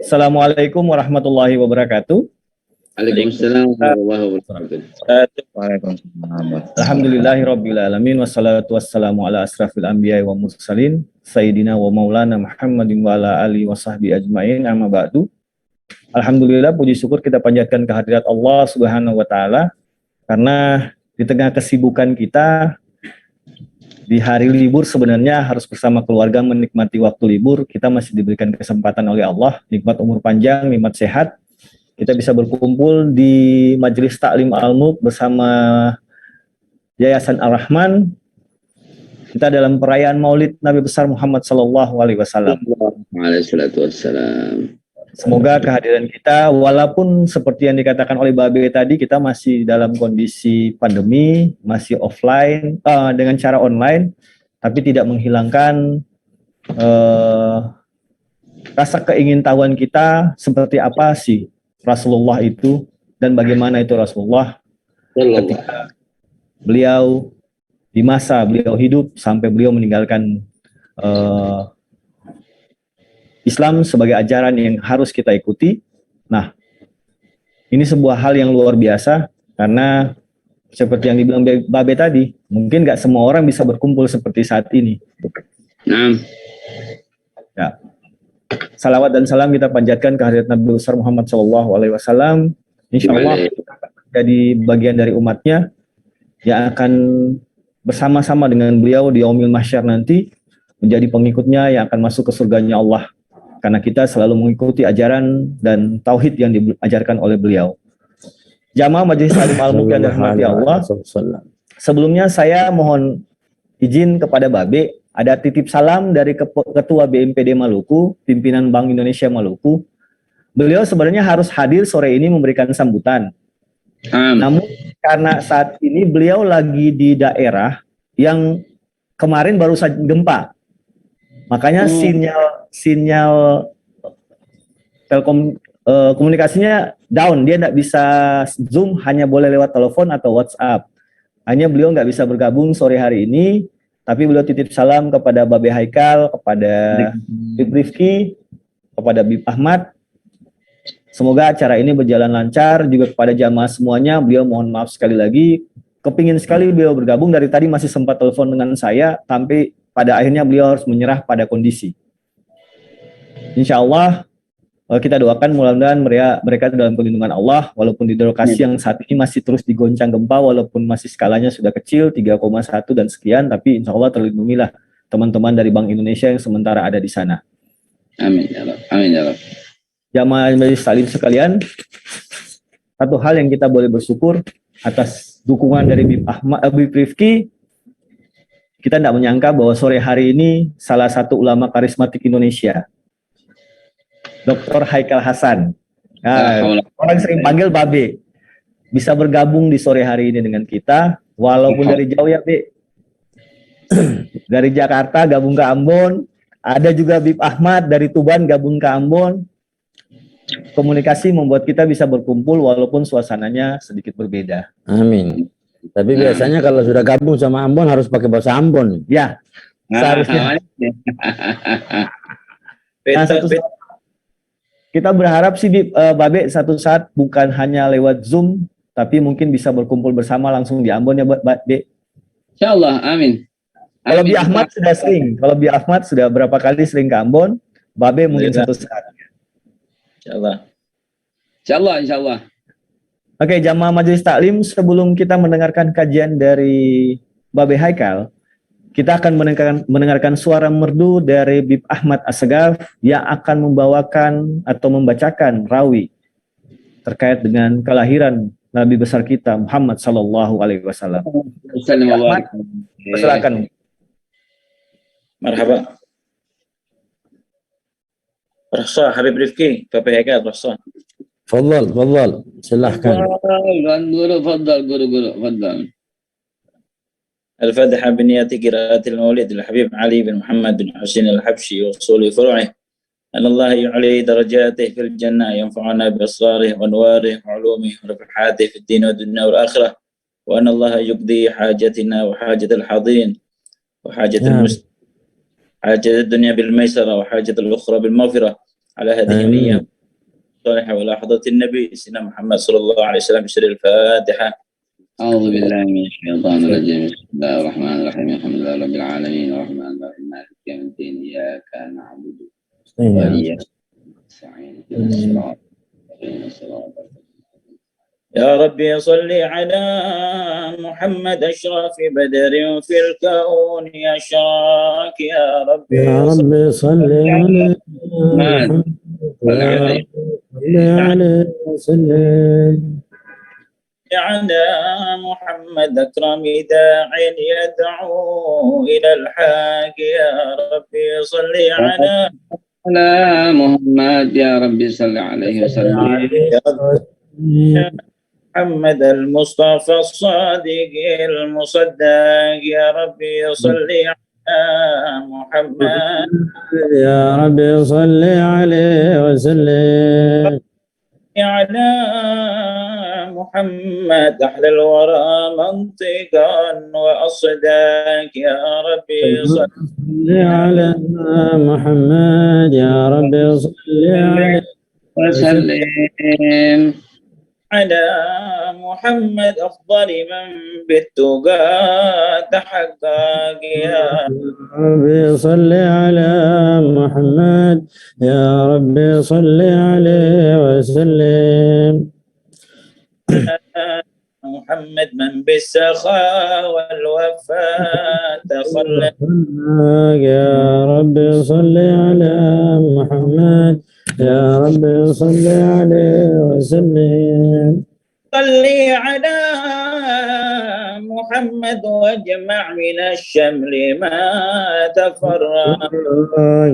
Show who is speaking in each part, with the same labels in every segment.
Speaker 1: Assalamualaikum warahmatullahi wabarakatuh.
Speaker 2: Waalaikumsalam warahmatullahi wabarakatuh.
Speaker 3: Waalaikumsalam.
Speaker 1: Alhamdulillahirabbil alamin wassalatu wassalamu ala asrafil anbiya'i wa mursalin sayyidina wa maulana Muhammadin wa ala alihi wa sahbihi ajmain, amma ba'du. Alhamdulillah, puji syukur kita panjatkan kehadirat Allah Subhanahu wa taala karena di tengah kesibukan kita di hari libur sebenarnya harus bersama keluarga menikmati waktu libur, kita masih diberikan kesempatan oleh Allah, nikmat umur panjang, nikmat sehat. Kita bisa berkumpul di Majelis Taklim Al-Mulk bersama Yayasan Ar-Rahman. Kita dalam perayaan Maulid Nabi besar Muhammad sallallahu alaihi wasallam. Semoga kehadiran kita, walaupun seperti yang dikatakan oleh Babe tadi, kita masih dalam kondisi pandemi, masih offline, dengan cara online, tapi tidak menghilangkan rasa keingintahuan kita seperti apa sih Rasulullah itu dan bagaimana itu Rasulullah ketika beliau di masa beliau hidup sampai beliau meninggalkan Islam sebagai ajaran yang harus kita ikuti. Nah, ini sebuah hal yang luar biasa karena seperti yang dibilang Babe tadi, mungkin nggak semua orang bisa berkumpul seperti saat ini. Ya. Salawat dan salam kita panjatkan kehadirat Nabi besar Muhammad SAW. Insya Allah kita akan menjadi bagian dari umatnya yang akan bersama-sama dengan beliau di Yaumil Mahsyar nanti, menjadi pengikutnya yang akan masuk ke surganya Allah. Karena kita selalu mengikuti ajaran dan tauhid yang diajarkan oleh beliau. Jamaah Majelis Taklim Al-Mulk yang dirahmati Allah. Sebelumnya saya mohon izin kepada Babe, ada titip salam dari Ketua BMPD Maluku, pimpinan Bank Indonesia Maluku. Beliau sebenarnya harus hadir sore ini memberikan sambutan. Namun karena saat ini beliau lagi di daerah yang kemarin baru saja gempa. Makanya sinyal telkom komunikasinya down, dia tidak bisa Zoom, hanya boleh lewat telepon atau WhatsApp. Hanya beliau nggak bisa bergabung sore hari ini. Tapi beliau titip salam kepada Babe Haikal, kepada Bib Rifki, kepada Bib Ahmad. Semoga acara ini berjalan lancar. Juga kepada jamaah semuanya, beliau mohon maaf sekali lagi. Kepingin sekali beliau bergabung, dari tadi masih sempat telepon dengan saya, tapi pada akhirnya beliau harus menyerah pada kondisi. Insya Allah, kita doakan mudah-mudahan mereka dalam perlindungan Allah, walaupun di lokasi yang saat ini masih terus digoncang gempa, walaupun masih skalanya sudah kecil, 3,1 dan sekian, tapi insya Allah terlindungilah teman-teman dari Bank Indonesia yang sementara ada di sana.
Speaker 2: Amin ya Rabb. Amin ya Rabb.
Speaker 1: Jamaah Majelis Taklim sekalian, satu hal yang kita boleh bersyukur atas dukungan dari Bib Rifki, kita tidak menyangka bahwa sore hari ini salah satu ulama karismatik Indonesia, Dr. Haikal Hasan, orang sering panggil Babe, bisa bergabung di sore hari ini dengan kita, walaupun dari jauh ya, Be. Dari Jakarta gabung ke Ambon, ada juga Bib Ahmad dari Tuban gabung ke Ambon. Komunikasi membuat kita bisa berkumpul walaupun suasananya sedikit berbeda.
Speaker 3: Amin. Tapi biasanya kalau sudah gabung sama Ambon harus pakai bahasa Ambon.
Speaker 1: Ya, seharusnya. Kita berharap sih Babe satu saat bukan hanya lewat Zoom, tapi mungkin bisa berkumpul bersama langsung di Ambon ya, Babe.
Speaker 2: Insyaallah, amin.
Speaker 1: Kalau Bi Ahmad sudah sering, kalau Bi Ahmad sudah berapa kali sering ke Ambon, Babe mungkin satu saat.
Speaker 2: Insyaallah. Insyaallah, insyaallah.
Speaker 1: Oke, jamaah Majelis Taklim, sebelum kita mendengarkan kajian dari Babe Haikal, kita akan mendengarkan suara merdu dari Bib Ahmad Assegaf yang akan membawakan atau membacakan rawi terkait dengan kelahiran Nabi besar kita Muhammad sallallahu alaihi wasallam. Silakan.
Speaker 4: Marhaba. Rasul Habib Rifki, Babe Haikal, Rasul.
Speaker 3: Fadhal, silahkan.
Speaker 2: Fadhal.
Speaker 4: الفاتحة بنية قراءة المولد الحبيب علي بن محمد بن حسين الحبشي وأصول فروعه أن الله يعلي درجاته في الجنة ينفعنا بأسراره وأنواره وعلومه ورفحاته في الدين والدنيا والآخرة وأن الله يقضي حاجتنا وحاجة الحاضرين وحاجة حاجة الدنيا بالميسرة وحاجة الأخرى بالمغفرة على هذه النية الصالحة وإلى حضرة النبي سيدنا محمد صلى الله عليه وسلم بسر الفاتحة.
Speaker 2: أعوذ بالله من الشيطان الرجيم. بسم الله الرحمن الرحيم. الحمد لله رب العالمين الرحمن الرحيم مالك يوم الدين. إياك نعبد وإياك نستعين. اهدنا الصراط المستقيم صراط
Speaker 4: يا ربي صل على محمد أشرف بدر في الكون أشراك. يا ربي
Speaker 3: يا رب صل على محمد
Speaker 2: عليه.
Speaker 3: صل عليه وسلم
Speaker 4: على محمد أكرم داع يدعو إلى الحق. يا ربي صل على
Speaker 2: محمد يا ربي صل عليه وسلم.
Speaker 4: محمد المصطفى الصادق المصدق. يا ربي صل على محمد
Speaker 3: يا رب صل عليه وسلم
Speaker 4: على محمد أحلى الورى منطقا وأصداق. يا ربي صل
Speaker 3: على محمد يا رب صل عليه
Speaker 2: وسلم
Speaker 4: على محمد أفضل من بالتقى تحقق. يا
Speaker 3: رب صل على محمد يا رب صل عليه وسلم
Speaker 4: محمد من بالسخاء والوفاء تخلق.
Speaker 3: يا رب صل على محمد يا رب صل عليه وسلم
Speaker 4: صلي على محمد واجمع من الشمل ما تفرق.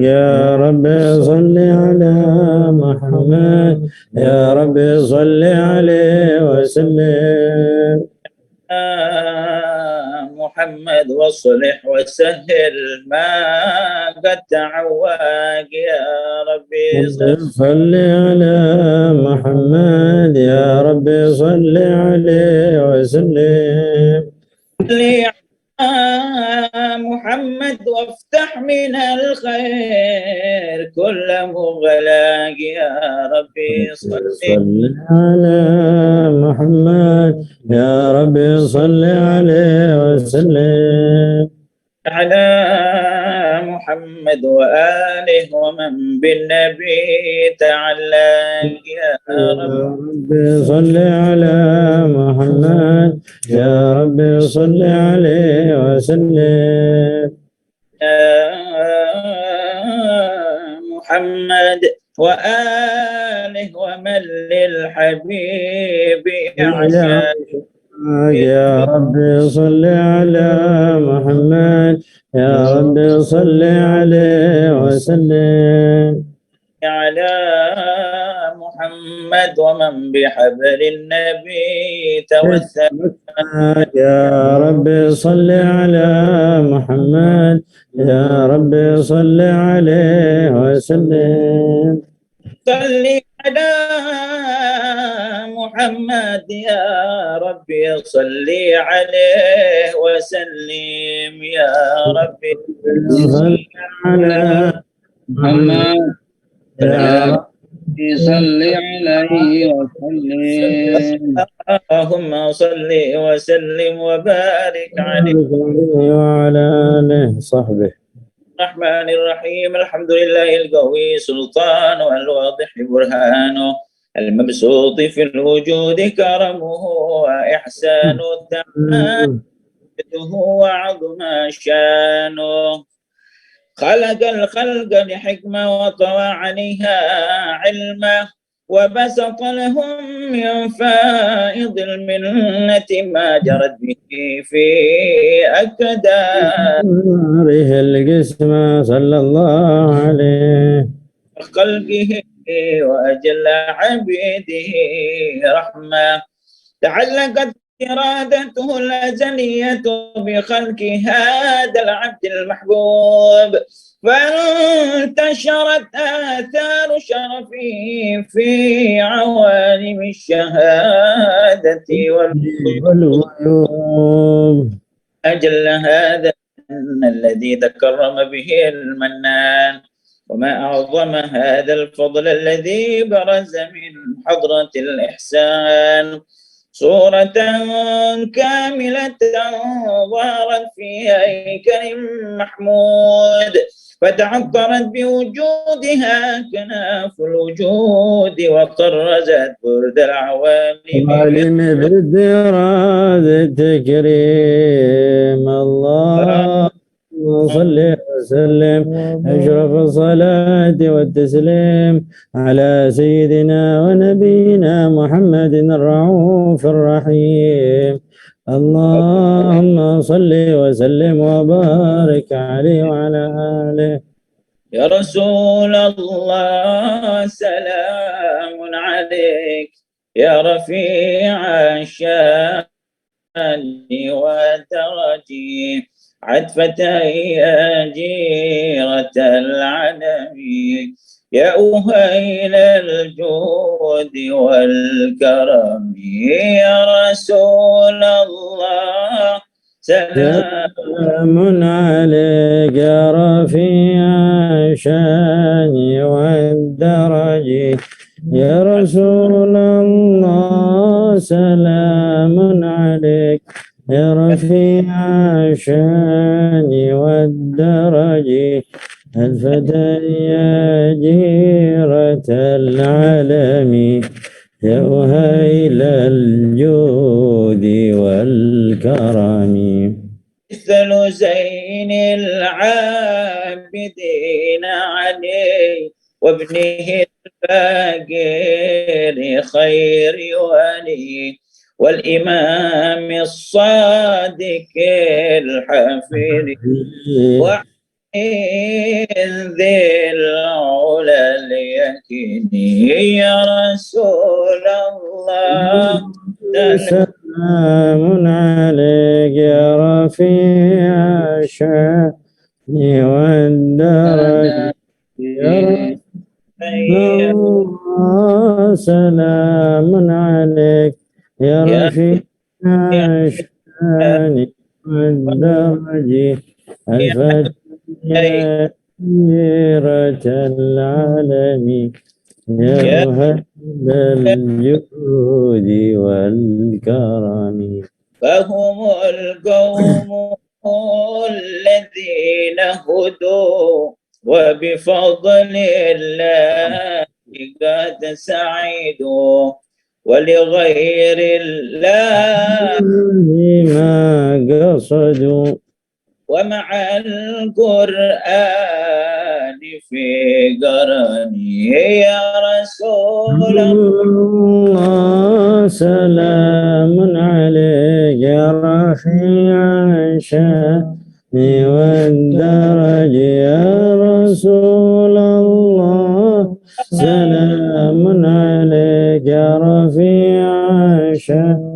Speaker 3: يا رب صل على محمد يا رب صل عليه وسلم
Speaker 4: محمد واصلح وسهل ما قد تعوق. يا ربي
Speaker 3: صل على محمد يا رب صل عليه وسلم
Speaker 4: صل على محمد وافتح من الخير كل مغلاق. يا ربي
Speaker 3: صل على محمد يا رب صل عليه وسلم
Speaker 4: على محمد وآله ومن بالنبي تعلق. يا
Speaker 3: رب صل على محمد يا رب صل عليه وسلم
Speaker 4: محمد وآله ومن للحبيب عشاق.
Speaker 3: يا رب صل على محمد يا رب صل عليه وسلم
Speaker 4: على محمد ومن بحبل النبي توسل.
Speaker 3: يا رب صل على محمد يا رب صل عليه وسلم
Speaker 4: صل على محمد يا ربي صل عليه وسلم. يا ربي
Speaker 3: صل على
Speaker 2: محمد يا ربي صل عليه وسلم.
Speaker 4: اللهم صل وسلم وبارك عليه
Speaker 3: وعلى آله صحبه.
Speaker 4: الرحمن الرحيم. الحمد لله القوي سلطانه الواضح برهانه المبسوط في الوجود كرمه وإحسانه تمامته وعظم شانه. خلق الخلق لحكمة وطوى عليها علمه وبسط لهم من فائض المنة ما جرت به في أكداره
Speaker 3: القسمة صلى الله عليه
Speaker 4: خلقه وأجل عبيده رحمة. تعلقت إرادته الأزلية بخلق هذا العبد المحبوب فانتشرت آثار شرفه في عوالم الشهادة والغيوب. أجل هذا الذي تكرم به المنان وما أعظم هذا الفضل الذي برز من حضرة الإحسان صورة كاملة ظهرت في هيكل محمود فتعطرت بوجودها كناف الوجود وطرزت برد العوالم
Speaker 3: عالم بالدراز التكريم الله صل وسلم أشرف الصلاة والتسليم على سيدنا ونبينا محمد الرؤوف الرحيم اللهم صل وسلم وبارك عليه وعلى آله.
Speaker 4: يا رسول الله سلام عليك يا رفيع الشان والدرج عطفة يا جيرة العلم يا أهيل الجود والكرم يا رسول الله
Speaker 3: سلام عليك يا رفيع الشان والدرج يا رسول الله سلام عليك يا رفيع الشان والدرج الفتى يا جيرة العالم يا أهيل الجود والكرم
Speaker 4: مثل زين العابدين عليه وابنه الفقير خير ولي والإمام الصادق الحفير ذي العلا اليقين يا رسول الله
Speaker 3: سلام عليك يا رفيع الشان والدرج يا رسول الله سلام عليك يا رفيع الشان والدرج الفتى جيرة العالم يا أهل الجود والكرم
Speaker 4: فهم القوم الذين هدوا وبفضل الله قد سعدوا ولغير الله
Speaker 3: ما قصدوا
Speaker 4: ومع القرآن في قرني يا رسول
Speaker 3: الله سلام عليك يا رفيع الشان والدرج يا رسول الله سلام عليك يا رفيع الشان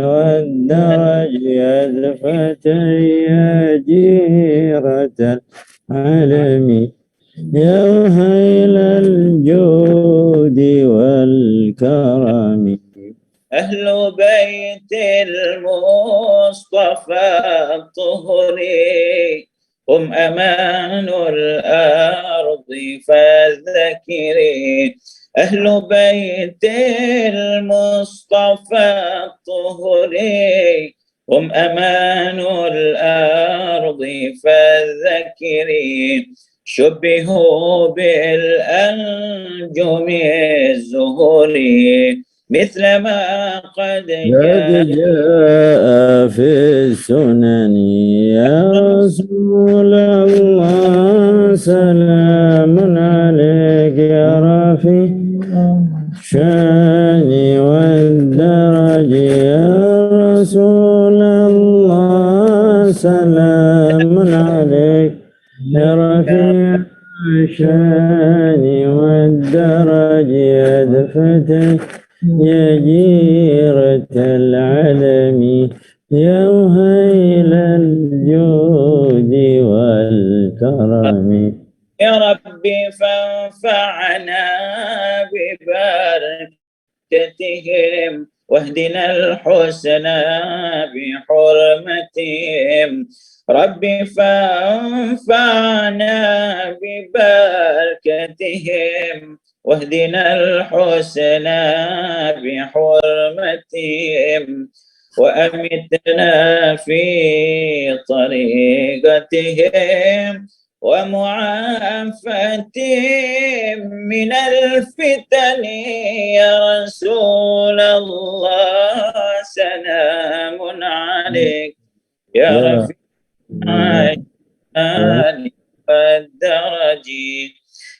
Speaker 3: والدرج يا فتى يا جيرة العالم يا أهيل الجود والكرم
Speaker 4: أهل بيت المصطفى الطهري هم أمان الأرض فالذكري أهل بيت المصطفى الطهري هم أمان الأرض فالذكري شبهوا بالأنجم الزهري مثل ما قد
Speaker 3: جاء في السنن يا رسول الله سلام عليك يا رفيع الشان والدرج يا رسول الله سلام عليك يا رفيع الشان والدرج يا دفتي يا جيرة العلم يا أهيل الجود والكرم
Speaker 4: يا ربي فانفعنا ببركتهم واهدنا الحسنى بحرمتهم رب فانفعنا ببركتهم واهدنا الحسنى بحرمتهم وأمتنا في طريقتهم ومعافتهم من الفتن يا رسول الله سلام عليك يا رفيع الشان والدرج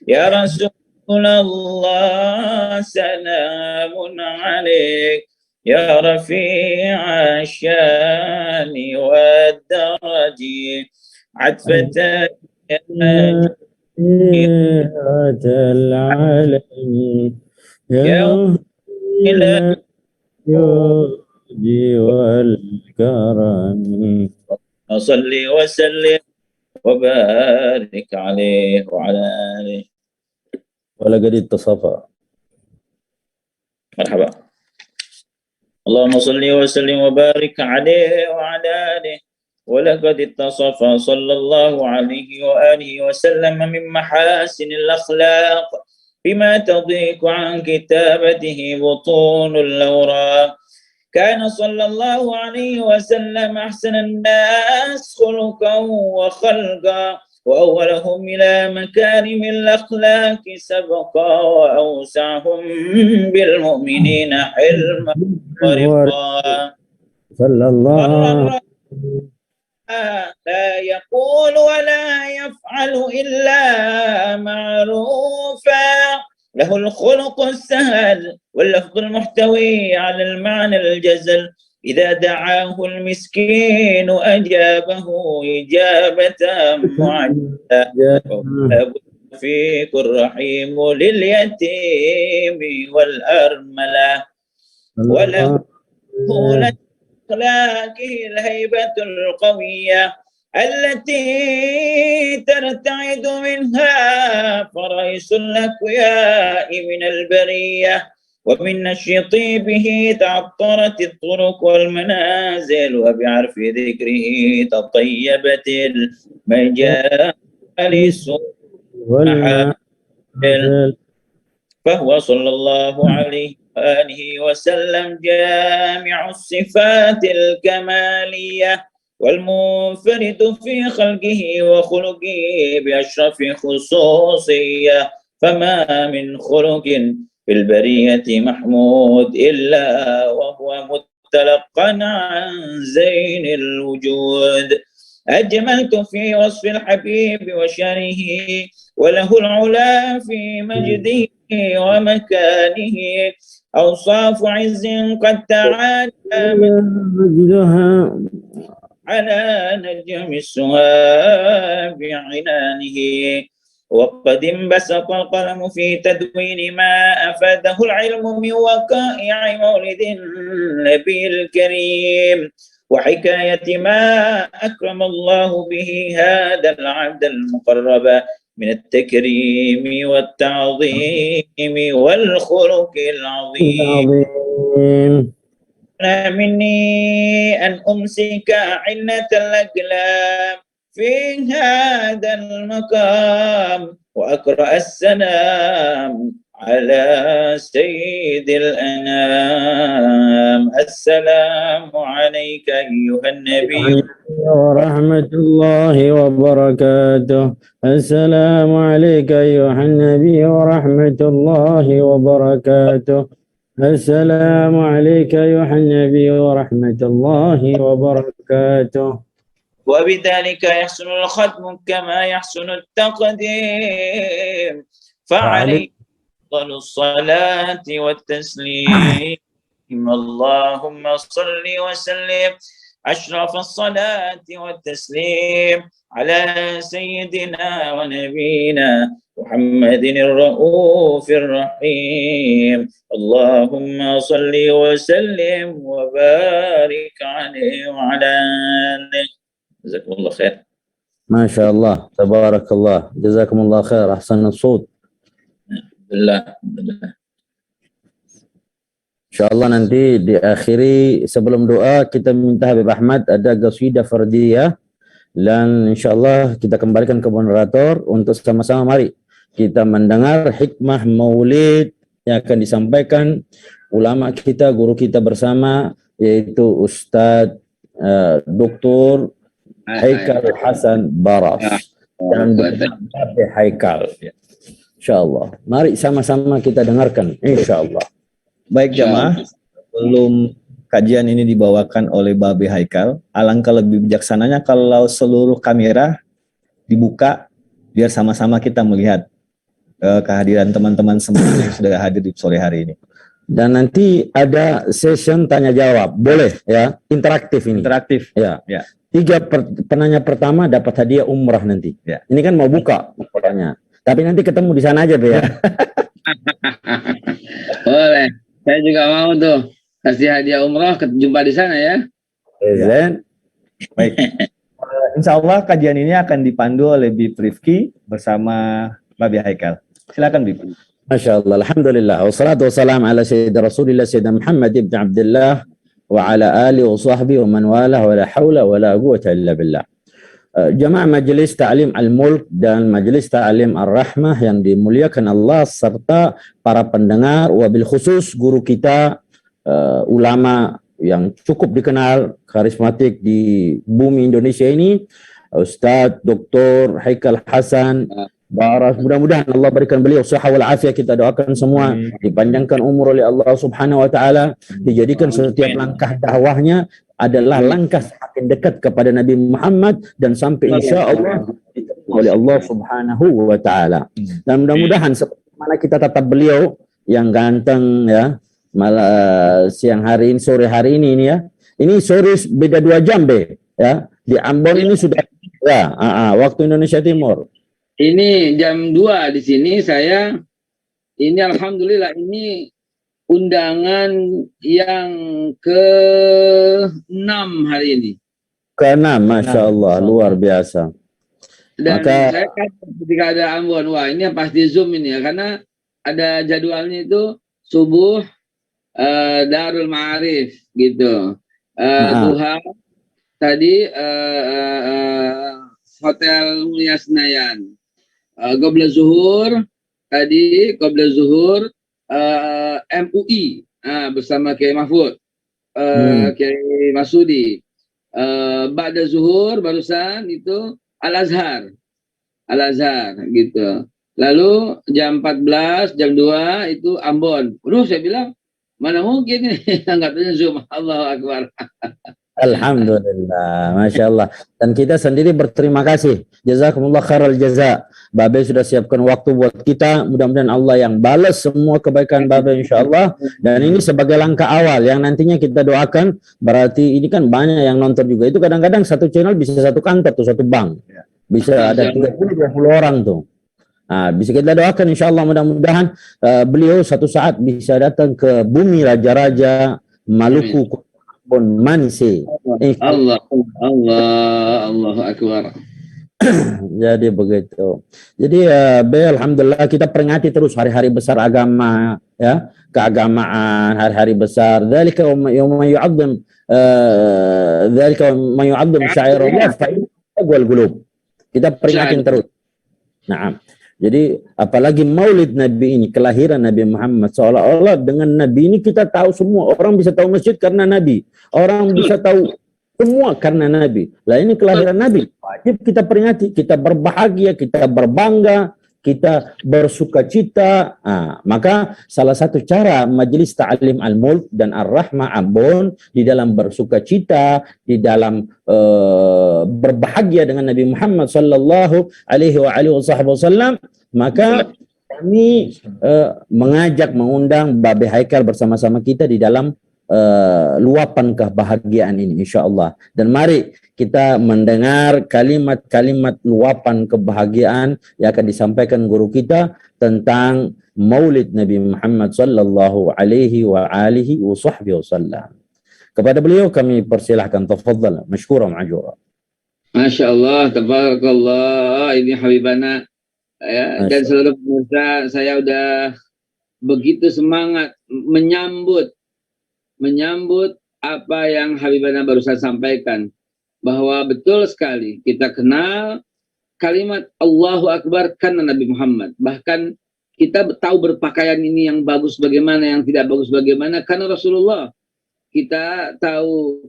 Speaker 4: يا رسول الله سلام عليك يا رفيع الشان والدرج عطفة
Speaker 3: العالمين يا الجود والكرم
Speaker 4: صل وسلم وبارك عليه وعلى آله.
Speaker 3: ولقد اتصفى.
Speaker 4: مرحبا. اللهم صل وسلم وبارك عليه وعلى آله. ولقد اتصف صلى الله عليه وآله وسلم من محاسن الأخلاق بما تضيق عن كتابته بطون الأوراق. كان صلى الله عليه وسلم أحسن الناس خلقا وخلقا وأولهم إلى مكارم الأخلاق سبقا وأوسعهم بالمؤمنين حلما ورفقا.
Speaker 3: صلى الله
Speaker 4: لا يقول ولا يفعل إلا معروفا له الخلق السهل واللفظ المحتوي على المعنى الجزل إذا دعاه المسكين أجابه إجابة معجلة رفيق الرحيم لليتيم والأرملة وله أخلاقه الهيبة القوية التي ترتعد منها فرائس الأكوياء من البرية ومن نشيط به تعطرت الطرق والمنازل وبعرف ذكره تطيبت المجالس والمحافل فهو صلى الله عليه وآله وسلم جامع الصفات الكمالية والمنفرد في خلقه وخلقه بأشرف خصوصية فما من خلق في البرية محمود إلا وهو متلقا عن زين الوجود. أجملت في وصف الحبيب وشانه وله العلا في مجده ومكانه أوصاف عز قد تعالى مجدها على نجم السهاب بعنانه وقد انبسط القلم في تدوين ما أفاده العلم من وقائع مولد النبي الكريم وحكاية ما أكرم الله به هذا العبد المقرب من التكريم والتعظيم والخلق العظيم. مني أن أمسك عنة الأقلام في هذا المقام وأقرأ السلام على سيد الأنام. السلام عليك أيها النبي
Speaker 3: ورحمة الله وبركاته. السلام عليك أيها النبي ورحمة الله وبركاته. السلام عليك أيها النبي ورحمة الله وبركاته.
Speaker 4: وبذلك يحسن الختم كما يحسن التقديم فعليه أفضل الصلاة والتسليم. اللهم صل وسلم أشرف الصلاة والتسليم على سيدنا ونبينا محمد الرؤوف الرحيم. اللهم صل وسلم وبارك عليه وعلى آله. جزاكم الله خير.
Speaker 3: ما شاء الله تبارك الله جزاكم الله خير. أحسن الصوت.
Speaker 4: الحمد لله.
Speaker 3: Insyaallah nanti diakhiri sebelum doa kita minta Habib Ahmad ada qasidah fardiyah dan insyaallah kita kembalikan ke moderator untuk sama-sama mari kita mendengar hikmah maulid yang akan disampaikan ulama kita, guru kita bersama yaitu Ustadz Dr. Haikal Hasan Baras dan Dr. Haikal. Insyaallah. Mari sama-sama kita dengarkan insyaallah.
Speaker 1: Baik jamaah, sebelum kajian ini dibawakan oleh Babe Haikal, alangkah lebih bijaksananya kalau seluruh kamera dibuka biar sama-sama kita melihat kehadiran teman-teman semua yang sudah hadir di sore hari ini.
Speaker 3: Dan nanti ada session tanya jawab, boleh ya, interaktif ini.
Speaker 1: Interaktif.
Speaker 3: Ya.
Speaker 1: Ya.
Speaker 3: 3 penanya pertama dapat hadiah umrah nanti.
Speaker 1: Ya.
Speaker 3: Ini kan mau buka pokoknya. Tapi nanti ketemu di sana aja, Be ya.
Speaker 2: Boleh. Saya juga mau tuh kasih hadiah umroh, jumpa di sana ya.
Speaker 3: Zen.
Speaker 1: Baik. Insya Allah kajian ini akan dipandu oleh Bib Rifki bersama Babe Haikal. Silakan Bib.
Speaker 3: Masya Allah, Alhamdulillah. Wassalatu wassalamu ala sayyidina Rasulillah Sayyidina Muhammad ibn Abdullah wa ala alihi wa sahbihi wa man walah wa la hawla wa la quwwata illa billah. Jamaah Majelis Ta'lim Al-Mulk dan Majelis Ta'lim Ar-Rahmah yang dimuliakan Allah serta para pendengar, wabil khusus guru kita, ulama yang cukup dikenal, karismatik di bumi Indonesia ini, Ustadz Dr. Haikal Hasan Baras. Mudah-mudahan Allah berikan beliau sihah wal afiah. Kita doakan semua dipanjangkan umur oleh Allah Subhanahu wa taala, dijadikan setiap langkah dakwahnya adalah langkah semakin dekat kepada Nabi Muhammad dan sampai insya-Allah diterima oleh Allah Subhanahu wa taala. Dan mudah-mudahan seperti mana kita tatap beliau yang ganteng ya, malah siang hari ini, sore hari ini ya. Ini sore beda 2 jam Be ya. Di Ambon ini sudah ya, waktu Indonesia Timur.
Speaker 2: Ini jam 2 di sini saya. Ini alhamdulillah ini undangan yang ke-6 hari ini.
Speaker 3: Ke-6, Masya Allah, luar biasa.
Speaker 2: Dan
Speaker 3: Maka,
Speaker 2: saya kan ketika ada Ambon, wah ini pasti Zoom ini ya, karena ada jadwalnya itu subuh Darul Ma'arif gitu. Duha tadi Hotel Mulia Senayan. Qabla zuhur tadi, qabla zuhur MUI bersama Kiai Mahfud, Kiai Masudi. Ba'da zuhur barusan itu Al-Azhar gitu. Lalu jam 14, jam 2 itu Ambon. Aduh, saya bilang mana mungkin ini katanya Zoom. Allahu Akbar.
Speaker 3: Alhamdulillah, Masya Allah. Dan kita sendiri berterima kasih. Jazakumullah khairal jaza. Babe sudah siapkan waktu buat kita. Mudah-mudahan Allah yang balas semua kebaikan Babe insya Allah. Dan ini sebagai langkah awal yang nantinya kita doakan. Berarti ini kan banyak yang nonton juga. Itu kadang-kadang satu channel bisa satu kantor tuh, satu bank. Bisa ada 30-20 orang tuh. Nah, bisa kita doakan insya Allah mudah-mudahan beliau satu saat bisa datang ke bumi raja-raja Maluku, Bon Mansi.
Speaker 2: Allahu Akbar.
Speaker 3: Jadi begitu. Jadi alhamdulillah kita peringati terus hari-hari besar agama ya, keagamaan, hari-hari besar. Dzalika yawma yu'azzam dzalika ma yu'azzam syairullah fa inna qulub. Kita peringatin terus. Nah, jadi apalagi Maulid Nabi ini, kelahiran Nabi Muhammad, seolah-olah dengan Nabi ini kita tahu semua. Orang bisa tahu masjid karena Nabi. Orang bisa tahu semua karena Nabi. Lah ini kelahiran Nabi. Wajib kita peringati, kita berbahagia, kita berbangga, kita bersuka cita. Maka salah satu cara Majelis Ta'lim Al-Mulk dan Ar-Rahmah Ambon di dalam bersuka cita, di dalam berbahagia dengan Nabi Muhammad sallallahu alaihi wasallam, maka kami mengundang Babe Haikal bersama-sama kita di dalam luapan kebahagiaan ini insyaallah. Dan mari kita mendengar kalimat-kalimat luapan kebahagiaan yang akan disampaikan guru kita tentang Maulid Nabi Muhammad sallallahu alaihi wa alihi wasallam. Kepada beliau kami persilahkan, tafadhal masykuran ma'jura.
Speaker 2: Masya Allah, tabarakallah, ini Habibana ya, dan seluruh pemirsa, saya udah begitu semangat menyambut menyambut apa yang Habibana barusan sampaikan, bahwa betul sekali kita kenal kalimat Allahu Akbar karena Nabi Muhammad. Bahkan kita tahu berpakaian ini yang bagus bagaimana, yang tidak bagus bagaimana karena Rasulullah. Kita tahu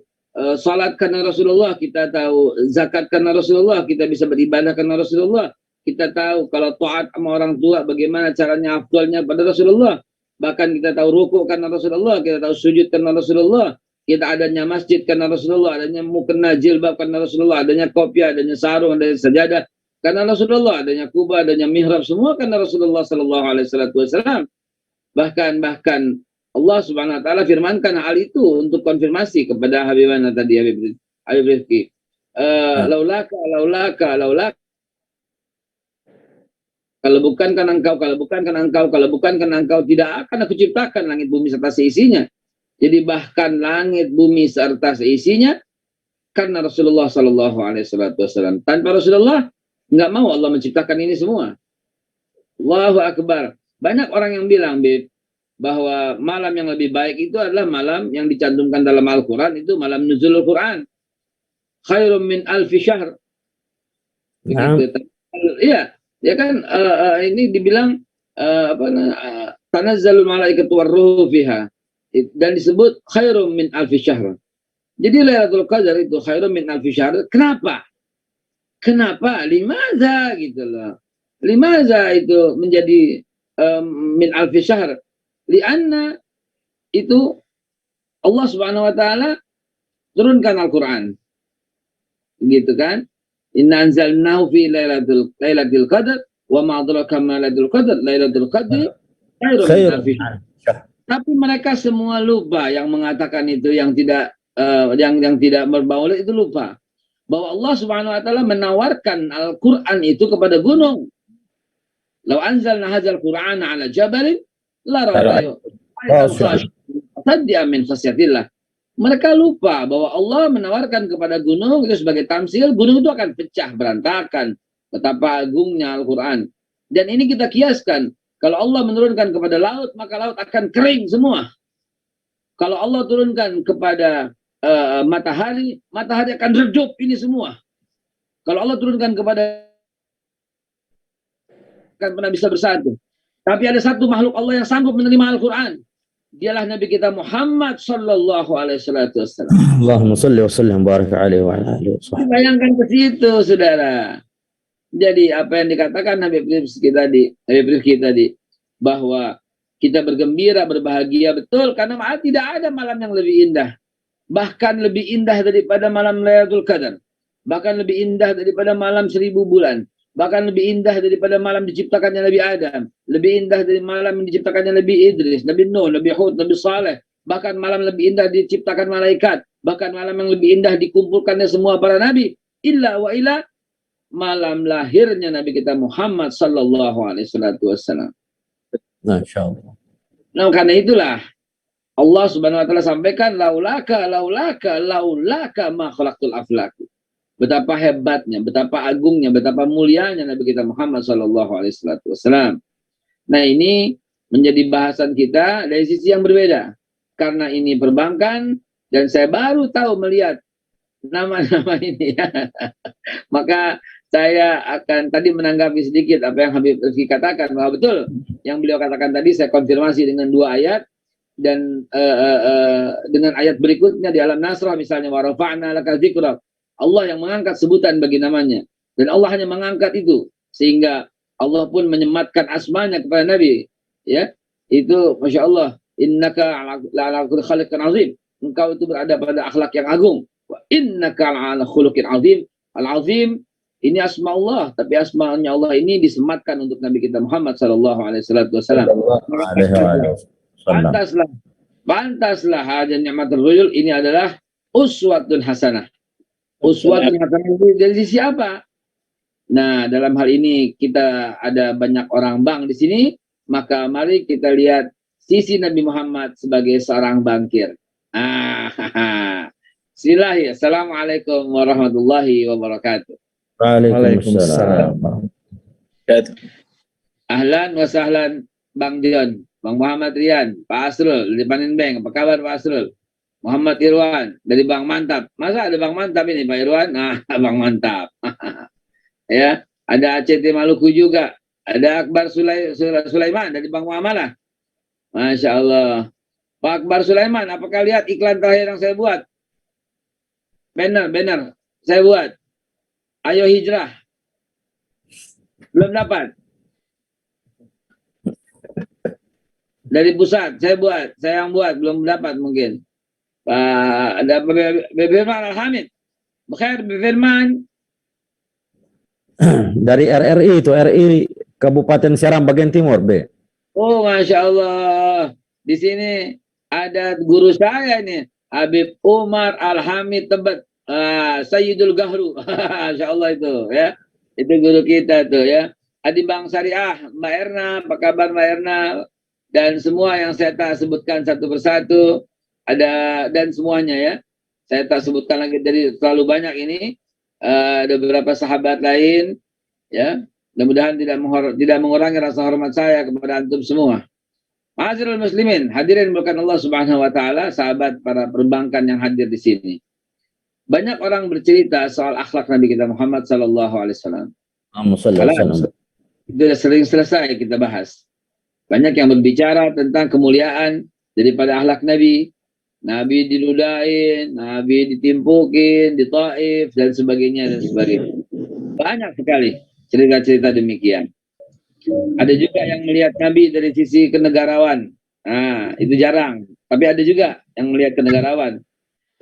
Speaker 2: salat karena Rasulullah, kita tahu zakat karena Rasulullah, kita bisa beribadah karena Rasulullah. Kita tahu kalau taat sama orang tua bagaimana caranya, afdalnya pada Rasulullah. Bahkan kita tahu rukuk karena Rasulullah, kita tahu sujud karena Rasulullah. Kita adanya masjid karena Rasulullah, adanya mukena jilbab karena Rasulullah, adanya kopiah, adanya sarung, adanya sajadah karena Rasulullah, adanya kubah, adanya mihrab, semua karena Rasulullah sallallahu alaihi wasallam. Bahkan Allah Subhanahu wa taala firmankan hal itu untuk konfirmasi kepada Habibana tadi, Habib Rifki. Laulaka kalau bukan karena engkau tidak akan aku ciptakan langit bumi serta seisinya. Jadi bahkan langit bumi serta seisinya karena Rasulullah sallallahu alaihi wasallam. Tanpa Rasulullah nggak mau Allah menciptakan ini semua. Allahu Akbar. Banyak orang yang bilang, Bib, bahwa malam yang lebih baik itu adalah malam yang dicantumkan dalam Al-Quran, itu malam nuzulul Quran. Khairum min alfi syahr. Iya, ya kan, ini dibilang tanazzalul malaikatu warruhu fiha, dan disebut khairum min alfi syahr. Jadi Lailatul Qadar itu khairum min alfi syahr. Kenapa? Limaza gitu loh. Limaza itu menjadi min alfi syahr? Lianna itu Allah Subhanahu wa taala turunkan Al-Qur'an. Gitu kan? Inna anzalnahu fi lailatul qadar wa ma adraka ma lailatul qadar. Lailatul qadri khairun min alfi syahr. Tapi mereka semua lupa, yang mengatakan itu, yang tidak yang tidak berbaulah itu lupa bahwa Allah Subhanahu wa taala menawarkan Al-Qur'an itu kepada gunung. Law anzalna hadzal Qur'ana 'ala jabalin la ra'aytahu khashi'an min khasyatillah. Mereka lupa bahwa Allah menawarkan kepada gunung itu sebagai tamsil, gunung itu akan pecah berantakan. Betapa agungnya Al-Qur'an. Dan ini kita kiaskan, kalau Allah menurunkan kepada laut, maka laut akan kering semua. Kalau Allah turunkan kepada matahari, matahari akan redup ini semua. Kalau Allah turunkan kepada, akan pernah bisa bersatu. Tapi ada satu makhluk Allah yang sanggup menerima Al-Quran. Dialah Nabi kita Muhammad sallallahu alaihi wasallam.
Speaker 3: Allahumma salli wa sallim barik alaihi wa ala alihi wasallam.
Speaker 2: Bayangkan ke situ, saudara. Jadi apa yang dikatakan Habib Rifki tadi, bahwa kita bergembira, berbahagia, betul, karena tidak ada malam yang lebih indah. Bahkan lebih indah daripada malam Lailatul Qadar. Bahkan lebih indah daripada malam 1000 bulan. Bahkan lebih indah daripada malam diciptakannya Nabi Adam. Lebih indah dari malam yang diciptakannya Nabi Idris, Nabi Nuh, Nabi Hud, Nabi Saleh. Bahkan malam lebih indah diciptakan malaikat. Bahkan malam yang lebih indah dikumpulkannya semua para nabi. Illa wa ila malam lahirnya Nabi kita Muhammad sallallahu alaihi wasallam.
Speaker 3: Masyaallah.
Speaker 2: Nah, karena itulah Allah Subhanahu wa taala sampaikan laulaka ma khalaqtul aflaq. Betapa hebatnya, betapa agungnya, betapa mulianya Nabi kita Muhammad sallallahu alaihi wasallam. Nah, ini menjadi bahasan kita dari sisi yang berbeda. Karena ini perbankan dan saya baru tahu melihat nama-nama ini. Maka saya akan tadi menanggapi sedikit apa yang Habib Rifki katakan, bahwa betul yang beliau katakan tadi, saya konfirmasi dengan 2 ayat. Dan dengan ayat berikutnya di Alam Nasrah misalnya, wa rafa'na laka dzikrak. Allah yang mengangkat sebutan bagi namanya, dan Allah hanya mengangkat itu sehingga Allah pun menyematkan asmanya kepada Nabi, ya. Itu Masya Allah, innaka ala khuluqin azim, engkau itu berada pada akhlak yang agung. Wa innaka ala khuluqin azim. Al-azim ini asma Allah, tapi asmanya Allah ini disematkan untuk Nabi kita Muhammad sallallahu alaihi wasallam. Pantaslah hada ni'matul rajul, ini adalah uswatun hasanah. Uswatun hasanah dari sisi apa? Nah, dalam hal ini kita ada banyak orang bank di sini, maka mari kita lihat sisi Nabi Muhammad sebagai seorang bankir. Bismillahirrahmanirrahim. Assalamualaikum warahmatullahi wabarakatuh.
Speaker 3: Waalaikumsalam.
Speaker 2: Ahlan wa sahlan Bang Dion, Bang Muhammad Rian, Pak Asrul di Panin Bank. Apa kabar Pak Asrul? Muhammad Irwan dari Bang Mantap. Masa ada Bang Mantap ini Pak Irwan? Nah, Bang Mantap. Ya, ada ACT Maluku juga. Ada Akbar Sulaiman dari Bang Muamalah. Masya Allah. Pak Akbar Sulaiman, apakah lihat iklan terakhir yang saya buat? Banner saya buat. Ayo hijrah. Belum dapat. Dari pusat saya buat, saya yang buat, belum dapat mungkin. Ada Firman Al-Hamid. Bekhair Firman.
Speaker 3: Dari RRI itu, RI Kabupaten Serang bagian timur, B.
Speaker 2: Oh, Masya Allah. Di sini ada guru saya nih, Habib Umar Al-Hamid Tebet. Sayyidul Gahru. Masya Allah itu ya. Itu guru kita tuh ya. Adi Bang Syariah, Mbak Erna, apa kabar Mbak Erna? Dan semua yang saya tak sebutkan satu persatu, ada dan semuanya ya. Saya tak sebutkan lagi dari terlalu banyak ini. Ada beberapa sahabat lain ya. Mudah-mudahan tidak mengurangi rasa hormat saya kepada antum semua. Ma'asyiral muslimin, hadirin bukan Allah Subhanahu wa taala, sahabat para perbankan yang hadir di sini. Banyak orang bercerita soal akhlak Nabi kita Muhammad sallallahu alaihi wasallam. Itu sudah sering selesai kita bahas. Banyak yang berbicara tentang kemuliaan daripada akhlak Nabi. Nabi diludahin, Nabi ditimpukin, di Taif dan sebagainya dan sebagainya. Banyak sekali cerita-cerita demikian. Ada juga yang melihat Nabi dari sisi kenegarawan. Nah, itu jarang. Tapi ada juga yang melihat kenegarawan.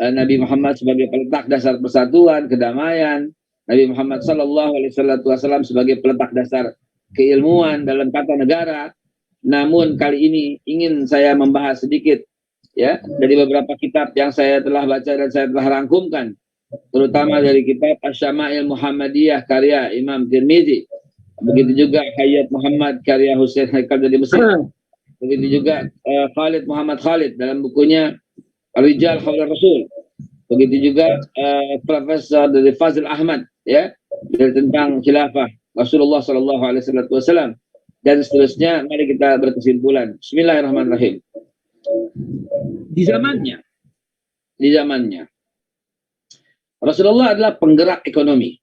Speaker 2: Nabi Muhammad sebagai peletak dasar persatuan, kedamaian. Nabi Muhammad sallallahu alaihi wasallam sebagai peletak dasar keilmuan dalam tata negara. Namun kali ini ingin saya membahas sedikit ya dari beberapa kitab yang saya telah baca dan saya telah rangkumkan, terutama dari kitab Asy-Syama'il Muhammadiyah karya Imam Tirmizi, begitu juga Hayat Muhammad karya Husain Haikal dari Mesir, begitu juga Khalid Muhammad Khalid dalam bukunya Rijal Haula Rasul, begitu juga Profesor dari Fazil Ahmad ya dari tentang khilafah Rasulullah sallallahu alaihi wasallam dan seterusnya. Mari kita berkesimpulan. Bismillahirrahmanirrahim. Di zamannya Rasulullah adalah penggerak ekonomi.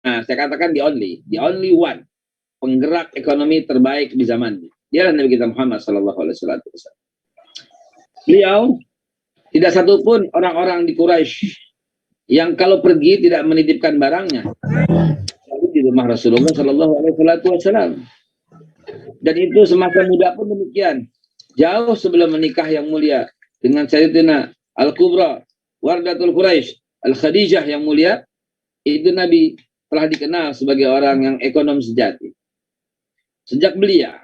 Speaker 2: Nah, saya katakan the only one penggerak ekonomi terbaik di zamannya. Dia adalah Nabi kita Muhammad sallallahu alaihi wasallam. Beliau tidak satupun orang-orang di Quraisy yang kalau pergi tidak menitipkan barangnya di rumah Rasulullah sallallahu alaihi wasallam. Dan itu semasa muda pun demikian. Jauh sebelum menikah yang mulia dengan Sayyidatina Al-Kubra Wardatul Quraisy, Al-Khadijah yang mulia, itu Nabi telah dikenal sebagai orang yang ekonom sejati. Sejak beliau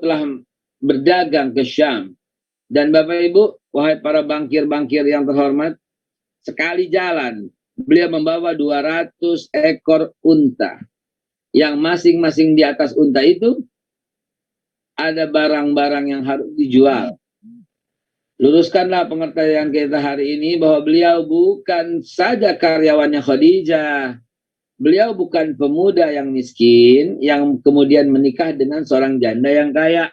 Speaker 2: telah berdagang ke Syam. Dan Bapak Ibu, wahai para bankir-bankir yang terhormat, sekali jalan beliau membawa 200 ekor unta, yang masing-masing di atas unta itu ada barang-barang yang harus dijual. Luruskanlah pengertian kita hari ini bahwa beliau bukan saja karyawannya Khadijah. Beliau bukan pemuda yang miskin yang kemudian menikah dengan seorang janda yang kaya.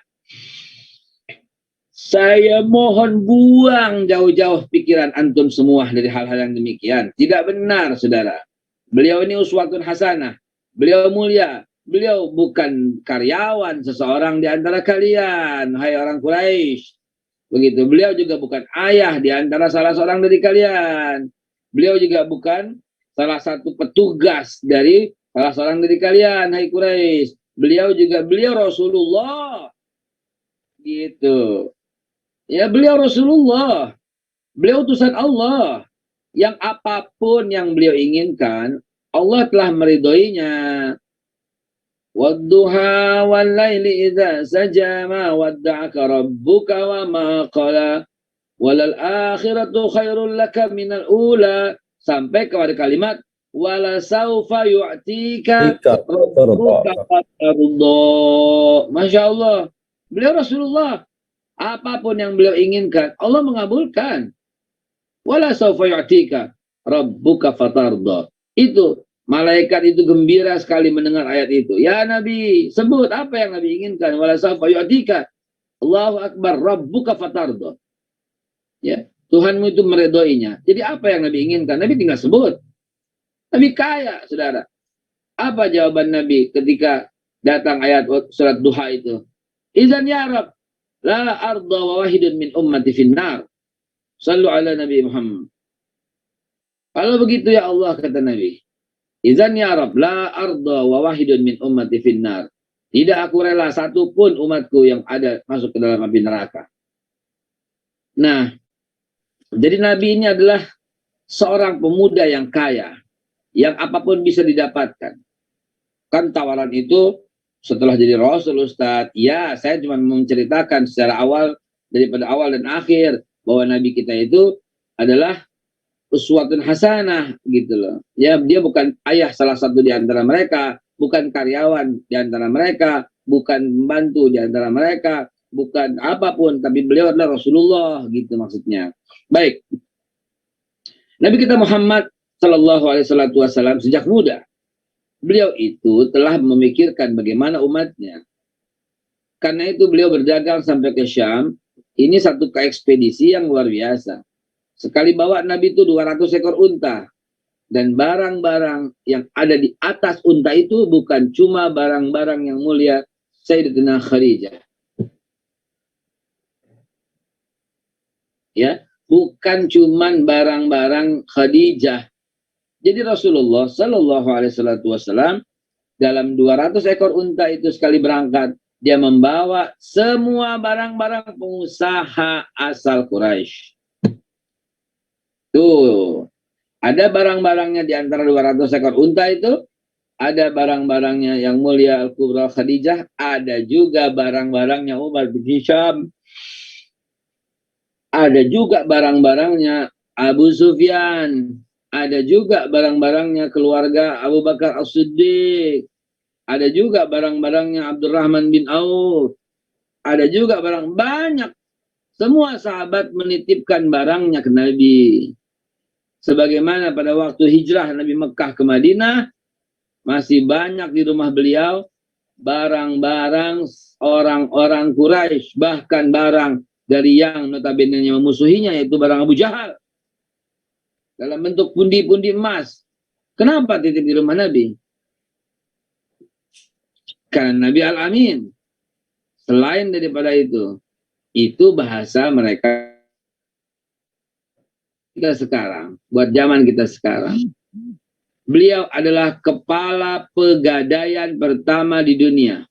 Speaker 2: Saya mohon buang jauh-jauh pikiran antum semua dari hal-hal yang demikian. Tidak benar, saudara. Beliau ini uswatun hasanah. Beliau mulia. Beliau bukan karyawan seseorang di antara kalian, hai orang Quraisy. Begitu. Beliau juga bukan ayah di antara salah seorang dari kalian. Beliau juga bukan salah satu petugas dari salah seorang dari kalian, hai Quraisy. Beliau Rasulullah. Gitu. Ya, beliau Rasulullah. Beliau utusan Allah. Yang apapun yang beliau inginkan, Allah telah meridhoinya. Wadduha wal laili idza saja ma wadda'aka rabbuka wa ma qala walal akhiratu khairul laka minal ula, sampai kepada kalimat wala saufa yu'tika rabbuka fatarda. Masya Allah. Beliau Rasulullah. Apapun yang beliau inginkan, Allah mengabulkan. Wala saufa yu'tika rabbuka fatarda. Itu malaikat itu gembira sekali mendengar ayat itu. Ya Nabi, sebut apa yang Nabi inginkan. Wala saufa yu'tika. Allahu Akbar, Rabbuka fatardo. Ya, Tuhanmu itu meredainya. Jadi apa yang Nabi inginkan? Nabi tinggal sebut. Nabi kaya, saudara. Apa jawaban Nabi ketika datang ayat surat duha itu? Idzan ya Rab, la arda wa wahidun min ummati finnar. Sallu ala Nabi Muhammad. Kalau begitu ya Allah, kata Nabi. Idzan ya Rab, la arda wa wahidun min ummati finnar. Tidak aku rela satu pun umatku yang ada masuk ke dalam api neraka. Nah, jadi Nabi ini adalah seorang pemuda yang kaya, yang apapun bisa didapatkan. Kan tawaran itu setelah jadi Rasul, Ustadz, ya saya cuma menceritakan secara awal, daripada awal dan akhir, bahwa Nabi kita itu adalah uswatun hasanah, gitu loh. Ya, dia bukan ayah salah satu di antara mereka, bukan karyawan di antara mereka, bukan pembantu di antara mereka, bukan apapun, tapi beliau adalah Rasulullah, gitu maksudnya. Baik. Nabi kita Muhammad Sallallahu Alaihi Wasallam sejak muda, beliau itu telah memikirkan bagaimana umatnya. Karena itu beliau berdagang sampai ke Syam. Ini satu ekspedisi yang luar biasa. Sekali bawa Nabi itu 200 ekor unta. Dan barang-barang yang ada di atas unta itu bukan cuma barang-barang yang mulia Sayyidatina Khadijah. Ya, bukan cuman barang-barang Khadijah. Jadi Rasulullah Shallallahu Alaihi Wasallam dalam 200 ekor unta itu sekali berangkat, dia membawa semua barang-barang pengusaha asal Quraisy. Tuh, ada barang-barangnya di antara 200 ekor unta itu, ada barang-barangnya yang mulia Al-Kubra Khadijah, ada juga barang-barangnya Umar bin Hisham, ada juga barang-barangnya Abu Sufyan, ada juga barang-barangnya keluarga Abu Bakar As-Siddiq, ada juga barang-barangnya Abdurrahman bin Auf, ada juga barang banyak. Semua sahabat menitipkan barangnya ke Nabi. Sebagaimana pada waktu hijrah Nabi Mekah ke Madinah, masih banyak di rumah beliau barang-barang orang-orang Quraisy, bahkan barang dari yang notabene memusuhinya, yaitu barang Abu Jahal, dalam bentuk pundi-pundi emas. Kenapa titip di rumah Nabi? Karena Nabi Al-Amin. Selain daripada itu bahasa mereka kita sekarang, buat zaman kita sekarang. Beliau adalah kepala pegadaian pertama di dunia.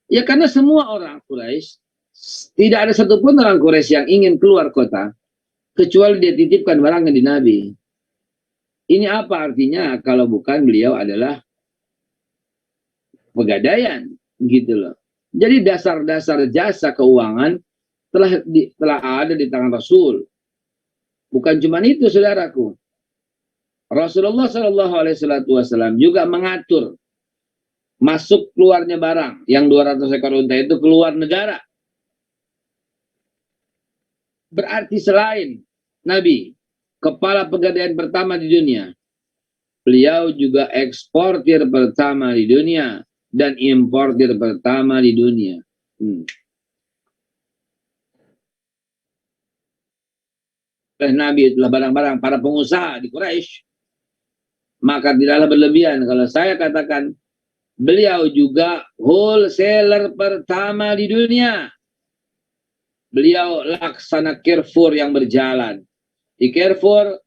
Speaker 2: Ya, karena semua orang Quraisy, tidak ada satupun orang Quraisy yang ingin keluar kota kecuali dia titipkan barangnya di Nabi. Ini apa artinya kalau bukan beliau adalah pegadaian, gitu loh. Jadi dasar-dasar jasa keuangan telah ada di tangan Rasul. Bukan cuma itu, saudaraku. Rasulullah Shallallahu Alaihi Wasallam juga mengatur masuk keluarnya barang. Yang 200 ekor unta itu keluar negara. Berarti selain Nabi, kepala pegadaian pertama di dunia, beliau juga eksportir pertama di dunia dan importir pertama di dunia. Nabi itulah barang-barang para pengusaha di Quraisy. Maka tidaklah berlebihan kalau saya katakan beliau juga wholesaler pertama di dunia. Beliau laksana Carrefour yang berjalan. Di Carrefour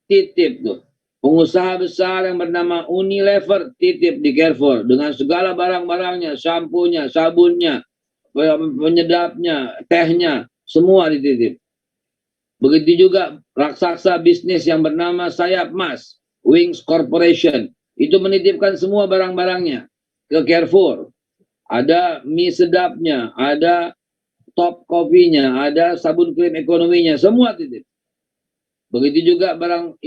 Speaker 2: titip tuh. Pengusaha besar yang bernama Unilever titip di Carrefour dengan segala barang-barangnya, sampunya, sabunnya, penyedapnya, tehnya, semua dititip. Begitu juga raksasa bisnis yang bernama Sayap Mas, Wings Corporation, itu menitipkan semua barang-barangnya ke Carrefour. Ada mie sedapnya, ada top kopinya, ada sabun krim ekonominya, semua titip. Begitu juga barang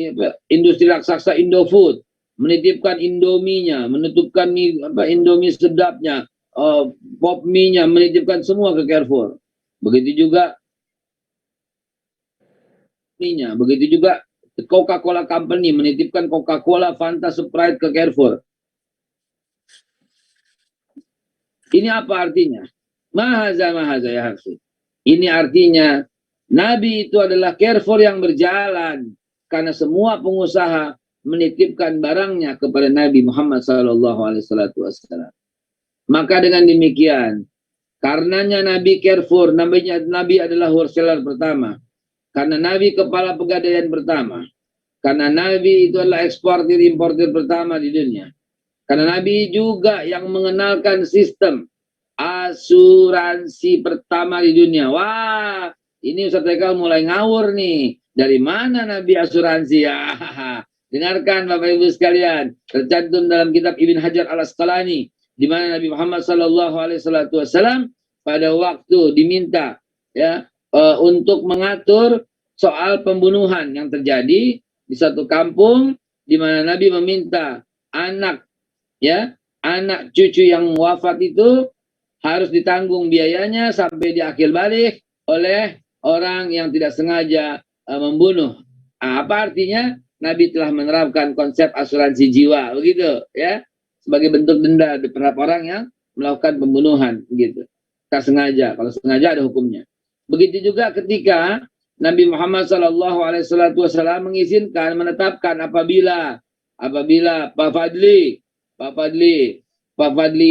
Speaker 2: industri raksasa Indofood, menitipkan Indominya, menitipkan Indomie sedapnya, pop mie-nya, menitipkan semua ke Carrefour. Begitu juga Coca-Cola Company menitipkan Coca-Cola, Fanta, Sprite ke Carrefour. Ini apa artinya? Mahaza ya Hafid. Ini artinya Nabi itu adalah carrefour yang berjalan karena semua pengusaha menitipkan barangnya kepada Nabi Muhammad SAW. Maka dengan demikian, karenanya Nabi carrefour, Nabi adalah wholesaler pertama. Karena Nabi kepala pegadaian pertama. Karena Nabi itu adalah eksportir importir pertama di dunia. Karena Nabi juga yang mengenalkan sistem asuransi pertama di dunia. Wah, ini Ustaz Haikal mulai ngawur nih. Dari mana Nabi asuransi? Ya, dengarkan Bapak Ibu sekalian, tercantum dalam kitab Ibn Hajar Al-Asqalani, di mana Nabi Muhammad SAW pada waktu diminta ya untuk mengatur soal pembunuhan yang terjadi di satu kampung, di mana Nabi meminta anak cucu yang wafat itu harus ditanggung biayanya sampai di akhir balik oleh orang yang tidak sengaja membunuh. Apa artinya? Nabi telah menerapkan konsep asuransi jiwa, begitu ya, sebagai bentuk denda terhadap orang yang melakukan pembunuhan, begitu. Tak sengaja, kalau sengaja ada hukumnya. Begitu juga ketika Nabi Muhammad SAW mengizinkan, menetapkan apabila Pak Fadli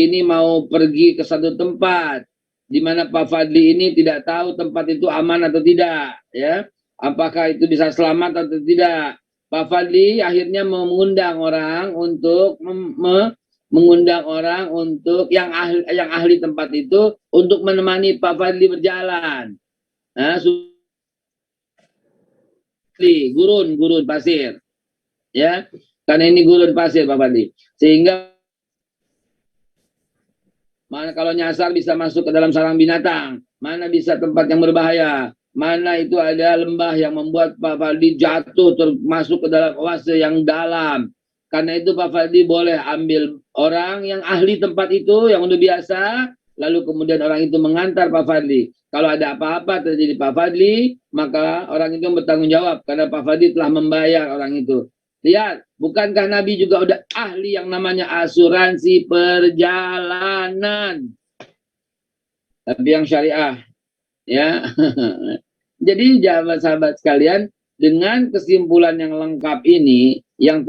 Speaker 2: ini mau pergi ke satu tempat di mana Pak Fadli ini tidak tahu tempat itu aman atau tidak, ya, apakah itu bisa selamat atau tidak. Pak Fadli akhirnya mengundang orang untuk yang ahli tempat itu untuk menemani Pak Fadli berjalan. Nah, gurun pasir, ya, karena ini gurun pasir Pak Fadli, sehingga mana kalau nyasar bisa masuk ke dalam sarang binatang, mana bisa tempat yang berbahaya, mana itu ada lembah yang membuat Pak Fadli jatuh termasuk ke dalam oase yang dalam. Karena itu Pak Fadli boleh ambil orang yang ahli tempat itu yang udah biasa, lalu kemudian orang itu mengantar Pak Fadli. Kalau ada apa-apa terjadi Pak Fadli, maka orang itu bertanggung jawab karena Pak Fadli telah membayar orang itu. Lihat, bukankah Nabi juga udah ahli yang namanya asuransi perjalanan, tapi yang syariah, ya. Jadi sahabat-sahabat sekalian, dengan kesimpulan yang lengkap ini, yang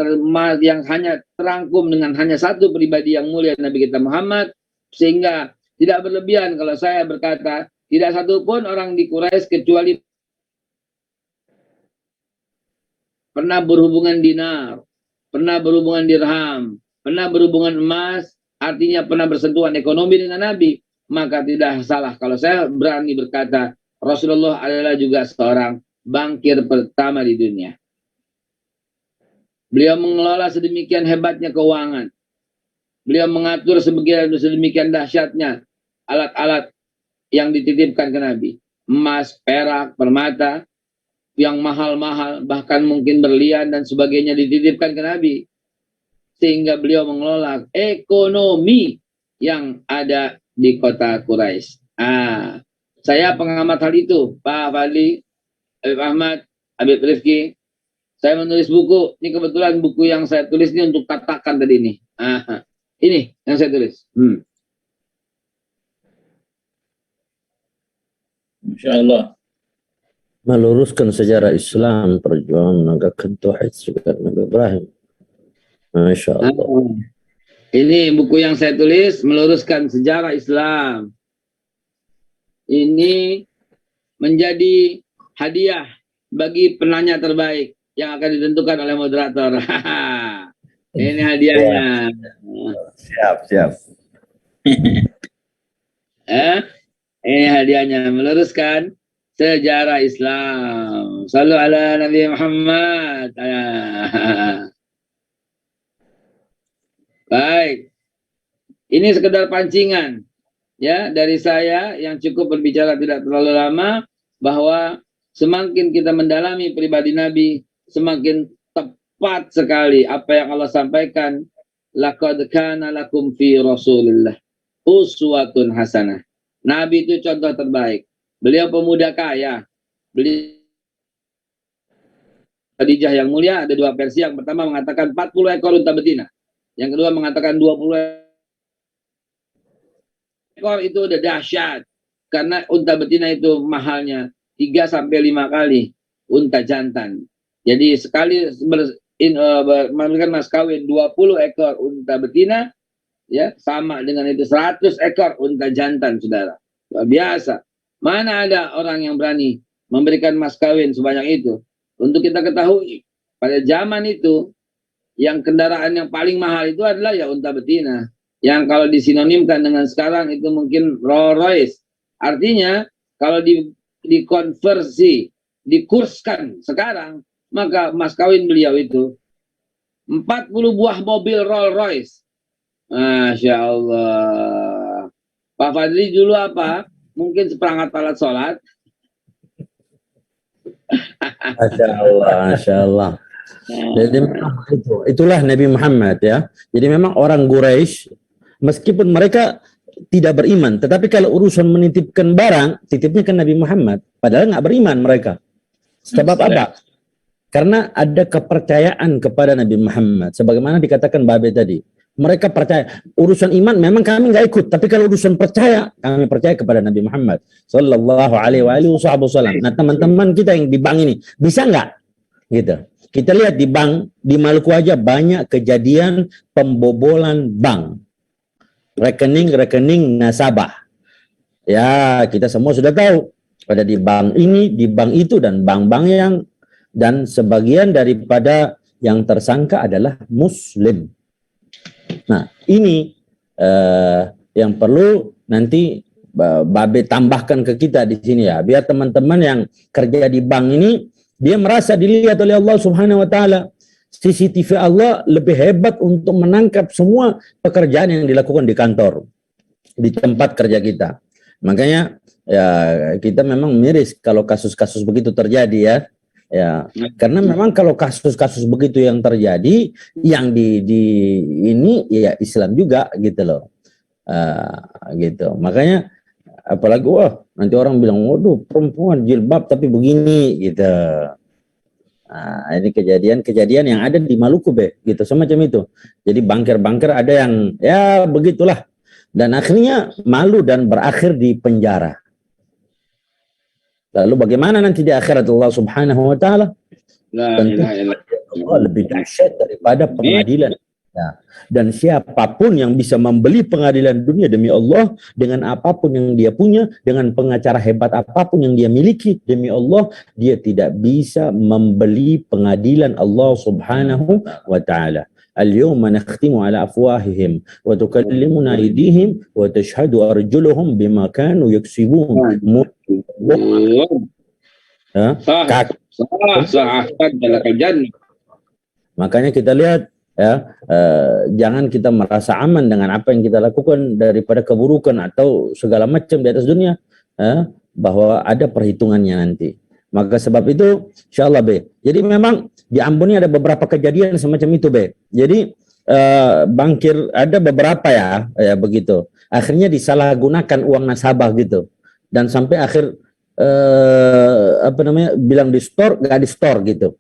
Speaker 2: hanya terangkum dengan hanya satu pribadi yang mulia, Nabi kita Muhammad, sehingga tidak berlebihan kalau saya berkata tidak satupun orang di Quraisy kecuali pernah berhubungan dinar, pernah berhubungan dirham, pernah berhubungan emas, artinya pernah bersentuhan ekonomi dengan Nabi. Maka tidak salah kalau saya berani berkata Rasulullah adalah juga seorang bankir pertama di dunia. Beliau mengelola sedemikian hebatnya keuangan. Beliau mengatur sedemikian dahsyatnya alat-alat yang dititipkan ke Nabi. Emas, perak, permata, yang mahal-mahal, bahkan mungkin berlian dan sebagainya dititipkan ke Nabi. Sehingga beliau mengelola ekonomi yang ada di kota Quraisy. Saya pengamat hal itu, Pak Fadli, Habib Ahmad, Habib Rifki. Saya menulis buku, ini kebetulan buku yang saya tulis ini untuk katakan tadi ini. Ini yang saya tulis.
Speaker 4: Masya Allah.
Speaker 3: Meluruskan sejarah Islam, perjuangan menegakkan tauhid juga Nabi Ibrahim. Masya Allah.
Speaker 2: Ini buku yang saya tulis, meluruskan sejarah Islam. Ini menjadi hadiah bagi penanya terbaik yang akan ditentukan oleh moderator. Ini hadiahnya.
Speaker 1: Siap.
Speaker 2: Ini hadiahnya, meluruskan sejarah Islam. Sallu ala Nabi Muhammad. Baik. Ini sekedar pancingan ya dari saya yang cukup berbicara tidak terlalu lama, bahwa semakin kita mendalami pribadi Nabi, semakin tepat sekali apa yang Allah sampaikan. Laqad kana lakum fi Rasulillah uswatun hasanah. Nabi itu contoh terbaik. Beliau pemuda kaya. Beliau Khadijah yang mulia, ada dua versi. Yang pertama mengatakan 40 ekor unta betina. Yang kedua mengatakan 20 ekor itu udah dahsyat. Karena unta betina itu mahalnya 3 sampai 5 kali unta jantan. Jadi sekali memberikan mas kawin 20 ekor unta betina, ya sama dengan itu 100 ekor unta jantan, saudara. Luar biasa. Mana ada orang yang berani memberikan mas kawin sebanyak itu? Untuk kita ketahui, pada zaman itu yang kendaraan yang paling mahal itu adalah ya unta betina. Yang kalau disinonimkan dengan sekarang itu mungkin Rolls Royce. Artinya kalau dikonversi, dikurskan sekarang, maka mas kawin beliau itu 40 buah mobil Rolls Royce. Masya Allah. Pak Fadli dulu apa? Mungkin seperangkat alat sholat.
Speaker 3: Masya Allah, Masya Allah. Jadi memang itulah Nabi Muhammad ya. Jadi memang orang Quraisy meskipun mereka tidak beriman, tetapi kalau urusan menitipkan barang, titipnya ke Nabi Muhammad. Padahal nggak beriman mereka. Sebab apa? Karena ada kepercayaan kepada Nabi Muhammad. Sebagaimana dikatakan Babe tadi. Mereka percaya. Urusan iman memang kami nggak ikut. Tapi kalau urusan percaya, kami percaya kepada Nabi Muhammad Sallallahu alaihi wasallam. Nah teman-teman kita yang di bank ini, bisa nggak? Gitu. Kita lihat di bank, di Maluku aja banyak kejadian pembobolan bank. Rekening-rekening nasabah. Ya, kita semua sudah tahu. Ada di bank ini, di bank itu, dan bank-bank yang, dan sebagian daripada yang tersangka adalah Muslim. Nah, ini yang perlu nanti Babe tambahkan ke kita di sini ya. Biar teman-teman yang kerja di bank ini, dia merasa dilihat oleh Allah Subhanahu wa taala. CCTV Allah lebih hebat untuk menangkap semua pekerjaan yang dilakukan di kantor, di tempat kerja kita. Makanya ya kita memang miris kalau kasus-kasus begitu terjadi ya. Ya, karena memang kalau kasus-kasus begitu yang terjadi, yang di ini ya Islam juga gitu loh. Gitu. Makanya apalagi wah nanti orang bilang waduh perempuan jilbab tapi begini gitu. Nah, ini kejadian yang ada di Maluku gitu semacam itu. Jadi banker-banker ada yang ya begitulah dan akhirnya malu dan berakhir di penjara. Lalu bagaimana nanti di akhirat Allah Subhanahu wa taala? Tentu Allah lebih dahsyat daripada pengadilan. Ya. Dan siapapun yang bisa membeli pengadilan dunia demi Allah dengan apapun yang dia punya, dengan pengacara hebat apapun yang dia miliki demi Allah, dia tidak bisa membeli pengadilan Allah Subhanahu wa taala. Al-yawma nakhtimu ala afwahihim wa tukallimuna aydihim wa tashhadu arjuluhum bima kanu yaksibun. Makanya kita lihat ya, jangan kita merasa aman dengan apa yang kita lakukan daripada keburukan atau segala macam di atas dunia, bahwa ada perhitungannya nanti. Maka sebab itu insyaallah jadi memang di Ambon ini ada beberapa kejadian semacam itu jadi bankir ada beberapa ya begitu, akhirnya disalahgunakan uang nasabah gitu, dan sampai akhir bilang di store nggak di store gitu.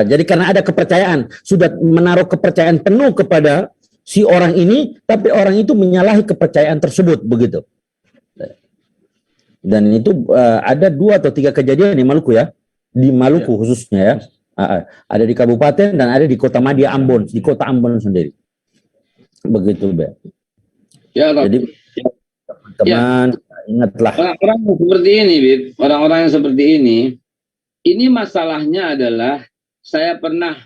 Speaker 3: Jadi karena ada kepercayaan, sudah menaruh kepercayaan penuh kepada si orang ini, tapi orang itu menyalahi kepercayaan tersebut begitu. Dan itu ada 2 atau 3 kejadian di Maluku ya, di Maluku khususnya ya. Ada di kabupaten dan ada di Kota Madia Ambon, di Kota Ambon sendiri. Begitu
Speaker 2: Ya,
Speaker 3: jadi teman-teman ingatlah.
Speaker 2: Orang-orang seperti ini, orang-orang yang seperti ini masalahnya adalah saya pernah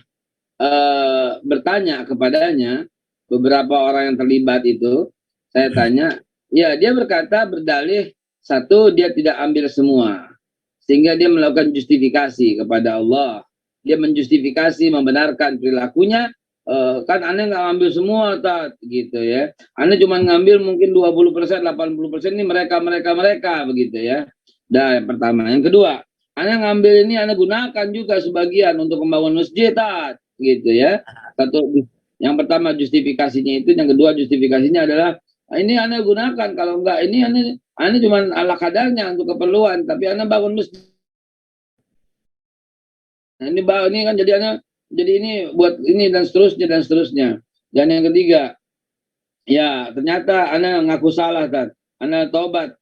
Speaker 2: bertanya kepadanya, beberapa orang yang terlibat itu, saya tanya, ya dia berkata berdalih, satu dia tidak ambil semua, sehingga dia melakukan justifikasi kepada Allah, dia menjustifikasi, membenarkan perilakunya, kan aneh nggak ngambil semua tat, gitu ya, aneh cuma ngambil mungkin 20%, 80% ini mereka begitu ya. Nah yang pertama, yang kedua, Anda ngambil ini, Anda gunakan juga sebagian untuk membangun masjid, gitu ya. Satu, yang pertama justifikasinya itu, yang kedua justifikasinya adalah ini Anda gunakan, kalau enggak ini Anda cuma ala kadarnya untuk keperluan, tapi Anda bangun masjid. Nah, ini kan jadi Anda, jadi ini buat ini dan seterusnya. Dan yang ketiga, Ya, ternyata Anda ngaku salah, Tad. Anda tobat.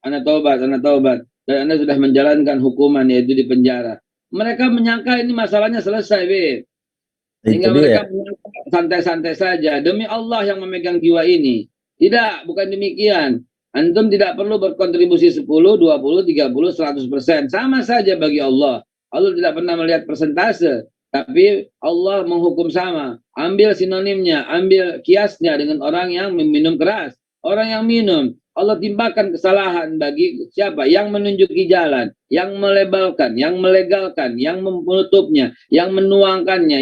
Speaker 2: Dan Anda sudah menjalankan hukuman, yaitu di penjara. Mereka menyangka ini masalahnya selesai, Beb. Sehingga
Speaker 3: Itu
Speaker 2: mereka
Speaker 3: dia.
Speaker 2: menyangka santai-santai saja. Demi Allah yang memegang jiwa ini. Tidak, bukan demikian. Antum tidak perlu berkontribusi 10, 20, 30, 100%. Sama saja bagi Allah. Allah tidak pernah melihat persentase. Tapi Allah menghukum sama. Ambil sinonimnya, ambil kiasnya dengan orang yang meminum keras. Orang yang minum, Allah timpakan kesalahan bagi siapa? Yang menunjuki jalan, yang melebalkan, yang melegalkan, yang menutupnya, yang menuangkannya,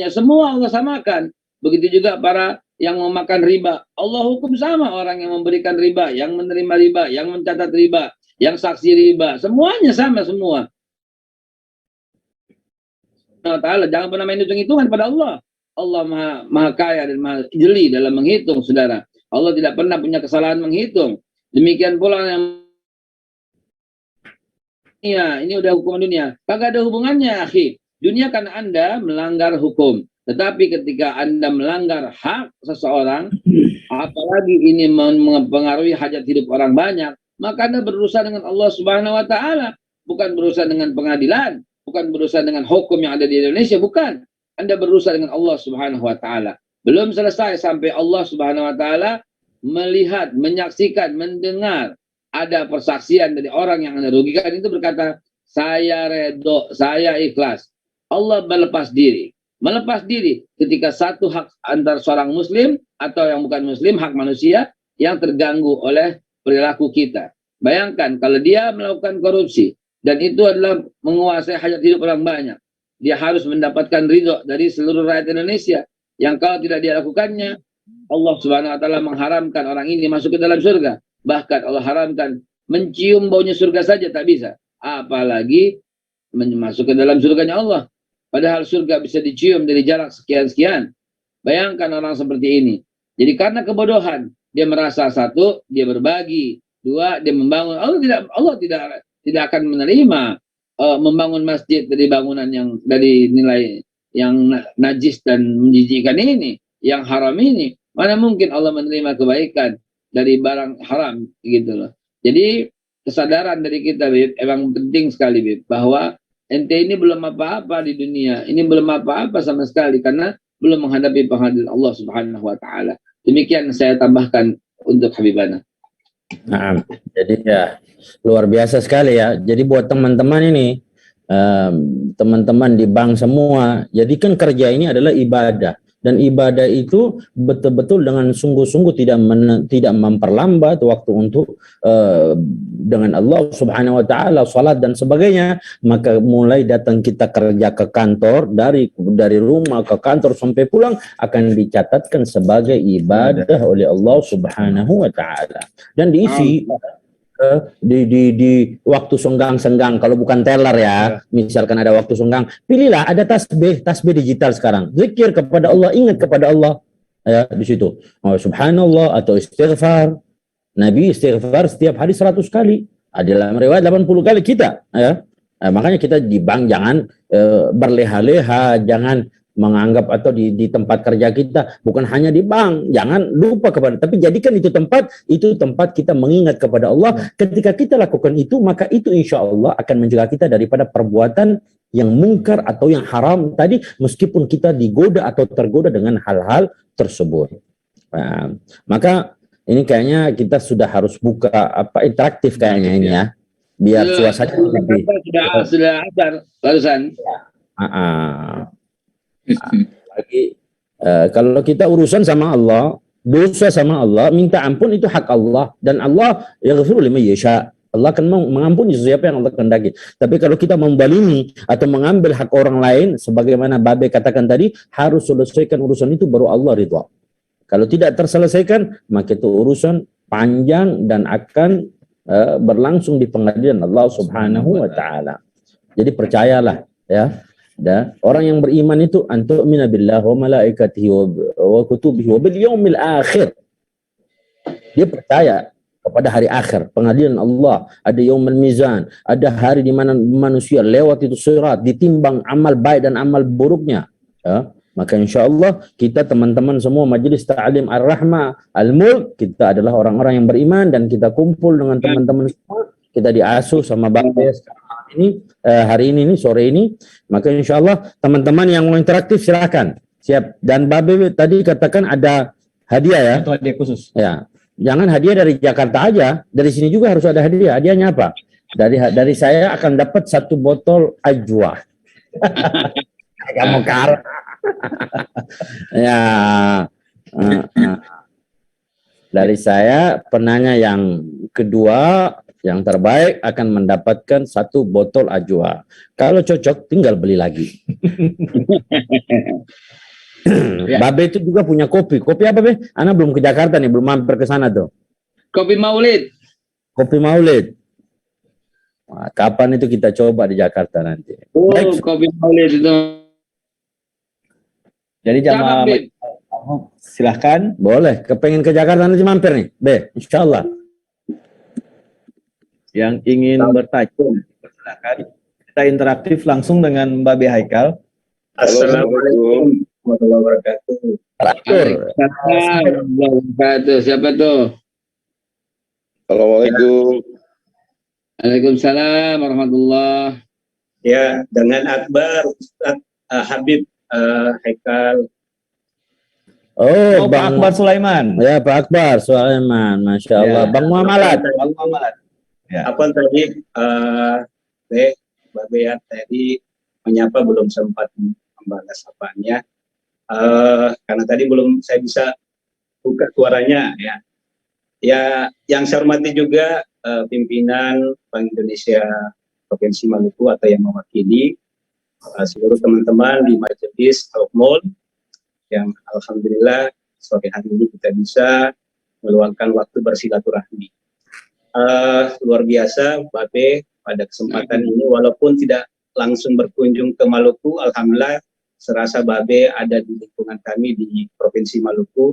Speaker 2: semua Allah samakan. Begitu juga para yang memakan riba. Allah hukum sama orang yang memberikan riba, yang menerima riba, yang mencatat riba, yang saksi riba. Semuanya sama semua. Ta'ala, jangan pernah main hitung-hitungan pada Allah. Allah maha kaya dan maha jeli dalam menghitung, saudara. Allah tidak pernah punya kesalahan menghitung. Demikian pula yang ini udah hukum dunia. Kagak ada hubungannya, akhi. Dunia kan Anda melanggar hukum. Tetapi ketika Anda melanggar hak seseorang, apalagi ini mempengaruhi hajat hidup orang banyak, maka Anda berurusan dengan Allah Subhanahu wa Ta'ala, bukan berurusan dengan pengadilan, bukan berurusan dengan hukum yang ada di Indonesia, bukan. Anda berurusan dengan Allah Subhanahu wa Ta'ala. Belum selesai sampai Allah Subhanahu wa Ta'ala melihat, menyaksikan, mendengar ada persaksian dari orang yang Anda rugikan, itu berkata, saya redho, saya ikhlas. Allah melepas diri. Melepas diri ketika satu hak antar seorang muslim atau yang bukan muslim, hak manusia yang terganggu oleh perilaku kita. Bayangkan kalau dia melakukan korupsi dan itu adalah menguasai hajat hidup orang banyak, dia harus mendapatkan ridho dari seluruh rakyat Indonesia. Yang kalau tidak dia lakukannya, Allah Subhanahu wa Ta'ala mengharamkan orang ini masuk ke dalam surga. Bahkan Allah haramkan mencium baunya surga saja tak bisa, apalagi masuk ke dalam surganya Allah. Padahal surga bisa dicium dari jarak sekian-sekian. Bayangkan orang seperti ini. Jadi karena kebodohan, dia merasa satu, dia berbagi, dua, dia membangun. Allah tidak akan menerima membangun masjid dari bangunan yang dari nilai yang najis dan menjijikkan ini, yang haram ini. Mana mungkin Allah menerima kebaikan dari barang haram gitu loh. Jadi kesadaran dari kita, Bib, emang penting sekali, Bib, bahwa ente ini belum apa-apa di dunia. Ini belum apa-apa sama sekali karena belum menghadapi pengadilan Allah Subhanahu wa Ta'ala. Demikian saya tambahkan untuk Habibana.
Speaker 3: Nah, jadi ya luar biasa sekali ya. Jadi buat teman-teman ini, teman-teman di bank semua, jadi kan kerja ini adalah ibadah. Dan ibadah itu betul-betul dengan sungguh-sungguh tidak memperlambat waktu untuk dengan Allah Subhanahu wa Ta'ala, salat dan sebagainya. Maka mulai datang kita kerja ke kantor, dari rumah ke kantor sampai pulang akan dicatatkan sebagai ibadah oleh Allah Subhanahu wa Ta'ala. Dan diisi di waktu senggang-senggang, kalau bukan teller ya, misalkan ada waktu senggang, pilihlah ada tasbih digital sekarang, zikir kepada Allah, ingat kepada Allah ya di situ. Oh, subhanallah atau istighfar. Nabi istighfar setiap hari 100 kali. Ada dalam riwayat 80 kali kita ya. Makanya kita di bank jangan berleha-leha, jangan menganggap atau di tempat kerja kita, bukan hanya di bank, jangan lupa kepada, tapi jadikan itu tempat kita mengingat kepada Allah. Ketika kita lakukan itu, maka itu insya Allah akan mencegah kita daripada perbuatan yang mungkar atau yang haram tadi, meskipun kita digoda atau tergoda dengan hal-hal tersebut. Nah, maka ini kayaknya kita sudah harus buka interaktif kayaknya ini ya, biar suasana lebih.
Speaker 2: Sudah asar barusan.
Speaker 3: Lagi kalau kita urusan sama Allah, dosa sama Allah, minta ampun itu hak Allah, dan Allah yaghfiru liman yasha. Allah akan mengampuni siapa yang Allah kehendaki. Tapi kalau kita membalimi atau mengambil hak orang lain, sebagaimana Babe katakan tadi, harus selesaikan urusan itu baru Allah ridha. Kalau tidak terselesaikan, maka itu urusan panjang dan akan berlangsung di pengadilan Allah Subhanahu wa Ta'ala. Jadi percayalah ya. Dan orang yang beriman itu antu'mina billah wa malaikatihi wa kutubihi wa bil yaumil akhir. Dia percaya kepada hari akhir, pengadilan Allah, ada yaumul mizan, ada hari di mana manusia lewat itu sirat, ditimbang amal baik dan amal buruknya. Ya. Maka insya Allah kita teman-teman semua Majelis Ta'lim Ar-Rahmah Al-Mulk, kita adalah orang-orang yang beriman dan kita kumpul dengan teman-teman semua. Kita diasuh sama Babe ini hari ini nih, sore ini. Maka insya Allah teman-teman yang mau interaktif silakan. Siap. Dan Babe tadi katakan ada hadiah ya.
Speaker 1: Atau hadiah khusus.
Speaker 3: Ya. Jangan hadiah dari Jakarta aja, dari sini juga harus ada hadiah. Hadiahnya apa? Dari saya akan dapat 1 botol ajwa. Kamu kalah. Ya, dari saya penanya yang kedua yang terbaik akan mendapatkan 1 botol ajwa. Kalau cocok tinggal beli lagi. Babe itu juga punya kopi. Kopi apa, Be? Ana belum ke Jakarta nih, belum mampir ke sana tuh.
Speaker 2: Kopi Maulid.
Speaker 3: Kopi Maulid. Wah, kapan itu kita coba di Jakarta nanti?
Speaker 2: Oh,
Speaker 3: Baik.
Speaker 2: kopi Maulid itu.
Speaker 1: Jadi jamaah
Speaker 2: Bib.
Speaker 1: silahkan.
Speaker 3: Boleh, kepengen ke Jakarta nanti mampir nih, Be, insya Allah.
Speaker 1: Yang ingin bertanya, silakan. Kita interaktif langsung dengan Mbak Be Haikal.
Speaker 4: Assalamualaikum warahmatullahi wabarakatuh.
Speaker 3: Teratur.
Speaker 2: Waalaikumsalam. Siapa tuh?
Speaker 5: Assalamualaikum.
Speaker 2: Waalaikumsalam warahmatullah.
Speaker 4: Ya, dengan Akbar Ustaz Habib Haikal.
Speaker 3: Oh,
Speaker 1: Pak
Speaker 3: Bang
Speaker 1: Akbar Sulaiman.
Speaker 3: Ya, Pak Akbar Sulaiman, Masya Allah.
Speaker 1: Ya.
Speaker 3: Bang Muamalat.
Speaker 1: Bang Muhammad. Ya.
Speaker 4: Apa tadi Mbak Bea tadi menyapa belum sempat membalas apanya. Karena tadi belum saya bisa buka suaranya ya. Ya, yang saya hormati juga pimpinan Bank Indonesia Provinsi Maluku atau yang mewakili seluruh teman-teman di Majelis Al-Mul yang alhamdulillah sore hari ini kita bisa meluangkan waktu bersilaturahmi. Luar biasa Babe pada kesempatan ini walaupun tidak langsung berkunjung ke Maluku, alhamdulillah serasa Babe ada di lingkungan kami di Provinsi Maluku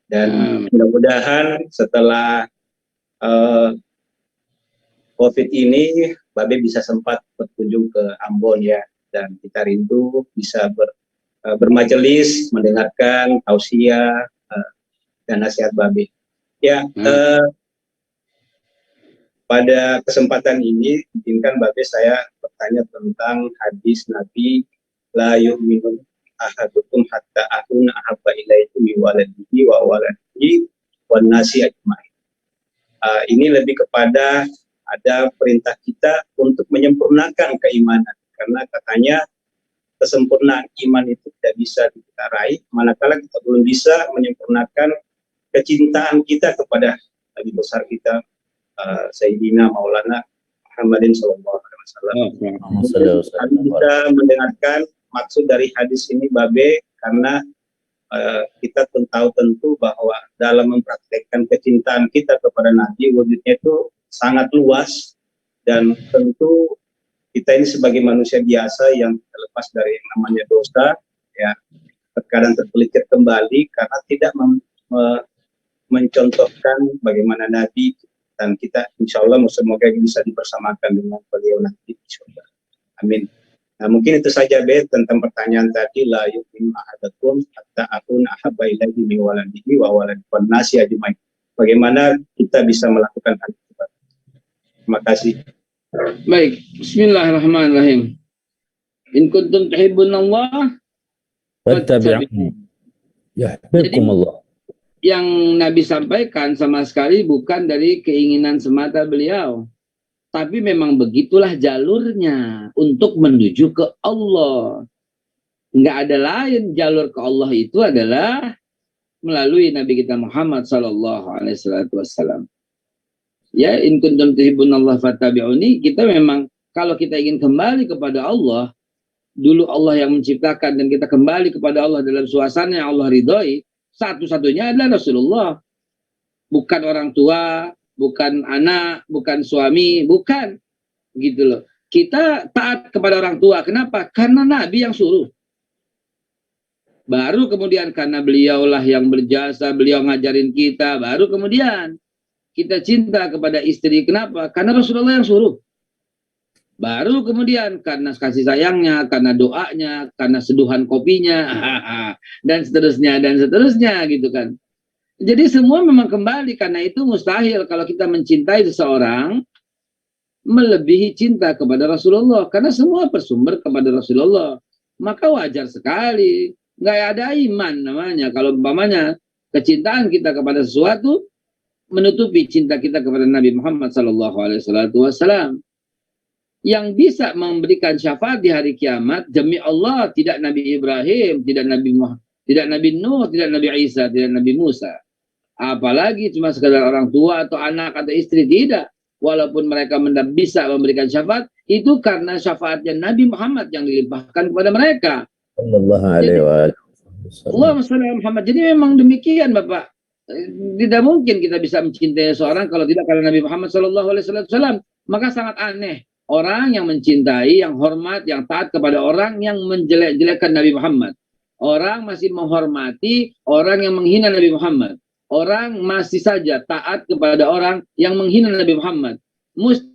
Speaker 4: dan mudah-mudahan setelah COVID ini Babe bisa sempat berkunjung ke Ambon ya, dan kita rindu bisa bermajelis mendengarkan tausiah dan nasihat Babe. Ya, pada kesempatan ini izinkan Babe saya bertanya tentang hadis Nabi la yu'minu ahadukum hatta akuna ahabba ilaihi wa waladihi wa waladihi wan nasi ajmain. Ini lebih kepada ada perintah kita untuk menyempurnakan keimanan, karena katanya kesempurnaan iman itu tidak bisa kita raih manakala kita belum bisa menyempurnakan kecintaan kita kepada Nabi besar kita Sayyidina Maulana Muhammadin sallallahu alaihi wasallam. Kami bisa mendengarkan maksud dari hadis ini Babe, karena kita tahu tentu bahwa dalam mempraktekkan kecintaan kita kepada Nabi wujudnya itu sangat luas, dan tentu kita ini sebagai manusia biasa yang terlepas dari yang namanya dosa ya, terkadang terpelicir kembali karena tidak mencontohkan bagaimana Nabi, dan kita insya Allah semoga bisa dipersamakan dengan beliau nanti di surga. Amin. Nah, mungkin itu saja Be tentang pertanyaan tadi, la yu'minu ahadakum hatta akuna ahabba ilaihi min waladihi wa waladi wan nasi ajmain. Bagaimana kita bisa melakukan hal itu? Terima kasih.
Speaker 2: Baik, bismillahirrahmanirrahim. In kuntum tuhibbunallah
Speaker 3: Fattabi'uni. Yahbibkumullah.
Speaker 2: Yang Nabi sampaikan sama sekali bukan dari keinginan semata beliau, tapi memang begitulah jalurnya untuk menuju ke Allah. Enggak ada lain, jalur ke Allah itu adalah melalui Nabi kita Muhammad sallallahu alaihi wasallam. Ya, in kuntum tuhibbunallah fattabi'uni, kita memang kalau kita ingin kembali kepada Allah, dulu Allah yang menciptakan dan kita kembali kepada Allah dalam suasana yang Allah ridhoi, satu-satunya adalah Rasulullah. Bukan orang tua, bukan anak, bukan suami, bukan. Gitu loh. Kita taat kepada orang tua. Kenapa? Karena Nabi yang suruh. Baru kemudian karena beliaulah yang berjasa, beliau ngajarin kita, baru kemudian kita cinta kepada istri. Kenapa? Karena Rasulullah yang suruh. Baru kemudian karena kasih sayangnya, karena doanya, karena seduhan kopinya, dan seterusnya gitu kan. Jadi semua memang kembali, karena itu mustahil kalau kita mencintai seseorang melebihi cinta kepada Rasulullah, karena semua bersumber kepada Rasulullah. Maka wajar sekali, nggak ada iman namanya kalau umpamanya kecintaan kita kepada sesuatu menutupi cinta kita kepada Nabi Muhammad SAW. Yang bisa memberikan syafaat di hari kiamat demi Allah tidak Nabi Ibrahim, tidak Nabi Muhammad, tidak Nabi Nuh, tidak Nabi Isa, tidak Nabi Musa. Apalagi cuma sekedar orang tua atau anak atau istri, tidak. Walaupun mereka bisa memberikan syafaat, itu karena syafaatnya Nabi Muhammad yang dilimpahkan kepada mereka. Allahumma shalli ala Muhammad. Jadi memang demikian Bapak. Tidak mungkin kita bisa mencintai seorang kalau tidak karena Nabi Muhammad SAW. Maka sangat aneh orang yang mencintai, yang hormat, yang taat kepada orang yang menjelek-jelekkan Nabi Muhammad. Orang masih menghormati orang yang menghina Nabi Muhammad. Orang masih saja taat kepada orang yang menghina Nabi Muhammad. Musliman.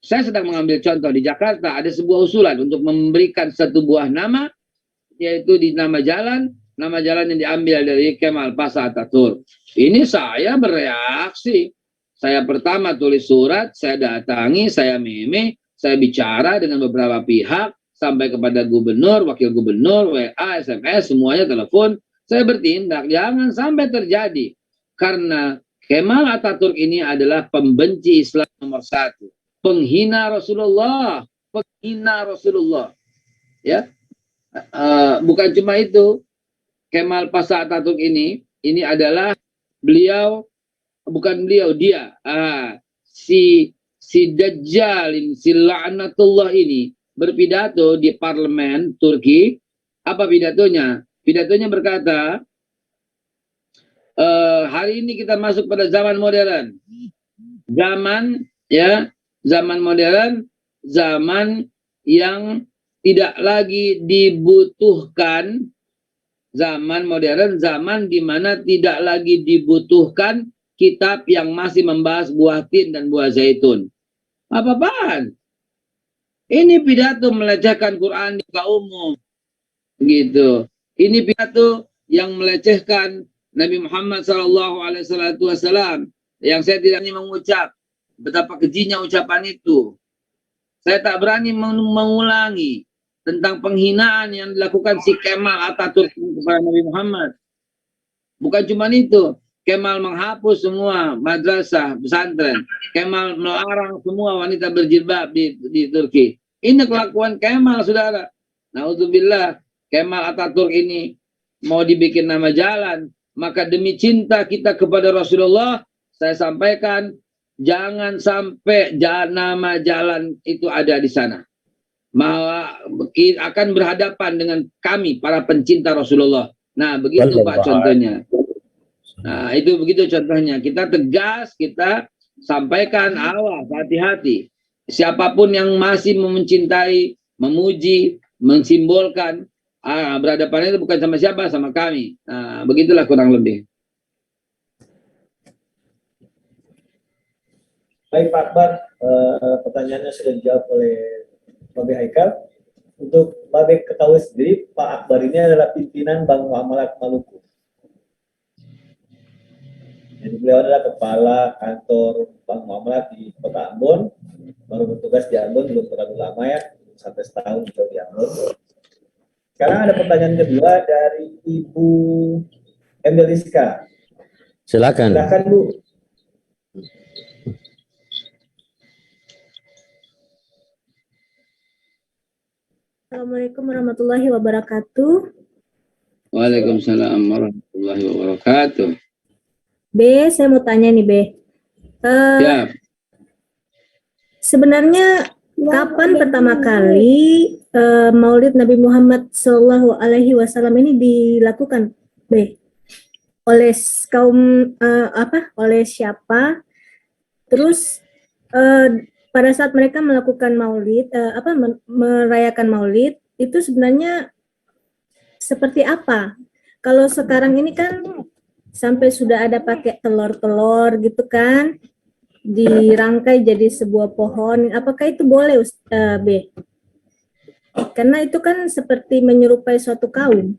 Speaker 2: Saya sedang mengambil contoh di Jakarta, ada sebuah usulan untuk memberikan satu buah nama, yaitu di nama jalan yang diambil dari Kemal Pasha Ataturk. Ini saya bereaksi. Saya pertama tulis surat, saya datangi, saya meme, saya bicara dengan beberapa pihak, sampai kepada gubernur, wakil gubernur, WA, SMS, semuanya telepon. Saya bertindak, jangan sampai terjadi. Karena Kemal Ataturk ini adalah pembenci Islam nomor 1. Penghina Rasulullah. Ya, bukan cuma itu. Kemal Pasha Ataturk ini adalah dia si Dajjal, si laknatullah ini berpidato di parlemen Turki. Apa pidatonya? Pidatonya berkata, hari ini kita masuk pada zaman modern. Zaman modern, zaman yang tidak lagi dibutuhkan. Zaman modern, zaman di mana tidak lagi dibutuhkan kitab yang masih membahas buah tin dan buah zaitun. Apa-apaan? Ini pidato melecehkan Quran di muka umum. Gitu. Ini pidato yang melecehkan Nabi Muhammad SAW. Yang saya tidak berani mengucap betapa kejinya ucapan itu. Saya tak berani mengulangi tentang penghinaan yang dilakukan si Kemal Ataturk kepada Nabi Muhammad. Bukan cuma itu. Kemal menghapus semua madrasah, pesantren. Kemal melarang semua wanita berjilbab di Turki. Ini kelakuan Kemal, saudara. Na'udzubillah, Kemal Ataturk ini mau dibikin nama jalan. Maka demi cinta kita kepada Rasulullah, saya sampaikan, jangan sampai nama jalan itu ada di sana. Akan berhadapan dengan kami, para pencinta Rasulullah. Nah, begitu Pak contohnya. Nah, itu begitu contohnya. Kita tegas, kita sampaikan, awas, hati-hati. Siapapun yang masih mencintai, memuji, mensimbolkan, berhadapan itu bukan sama siapa, sama kami. Nah, begitulah kurang lebih.
Speaker 1: Baik Pak Akbar, pertanyaannya sudah dijawab oleh Babe Haikal. Untuk Babe ketahui sendiri, Pak Akbar ini adalah pimpinan Bank Muamalat Maluku. Jadi beliau adalah kepala kantor Bank Muamalat di Kota Ambon. Baru bertugas di Ambon, belum terlalu lama ya, sampai setahun beliau di Ambon. Sekarang ada pertanyaan kedua dari Ibu Emeliska.
Speaker 3: Silakan.
Speaker 1: Silakan Bu.
Speaker 5: Assalamualaikum warahmatullahi wabarakatuh.
Speaker 2: Waalaikumsalam warahmatullahi wabarakatuh.
Speaker 5: B, saya mau tanya nih B.
Speaker 2: Ya.
Speaker 5: Sebenarnya kapan pertama kali Maulid Nabi Muhammad SAW ini dilakukan B? Oleh kaum oleh siapa? Terus pada saat mereka melakukan Maulid, merayakan Maulid itu sebenarnya seperti apa? Kalau sekarang ini kan sampai sudah ada pakai telur-telur gitu kan. dirangkai jadi sebuah pohon. Apakah itu boleh, B? Karena itu kan seperti menyerupai suatu kaum.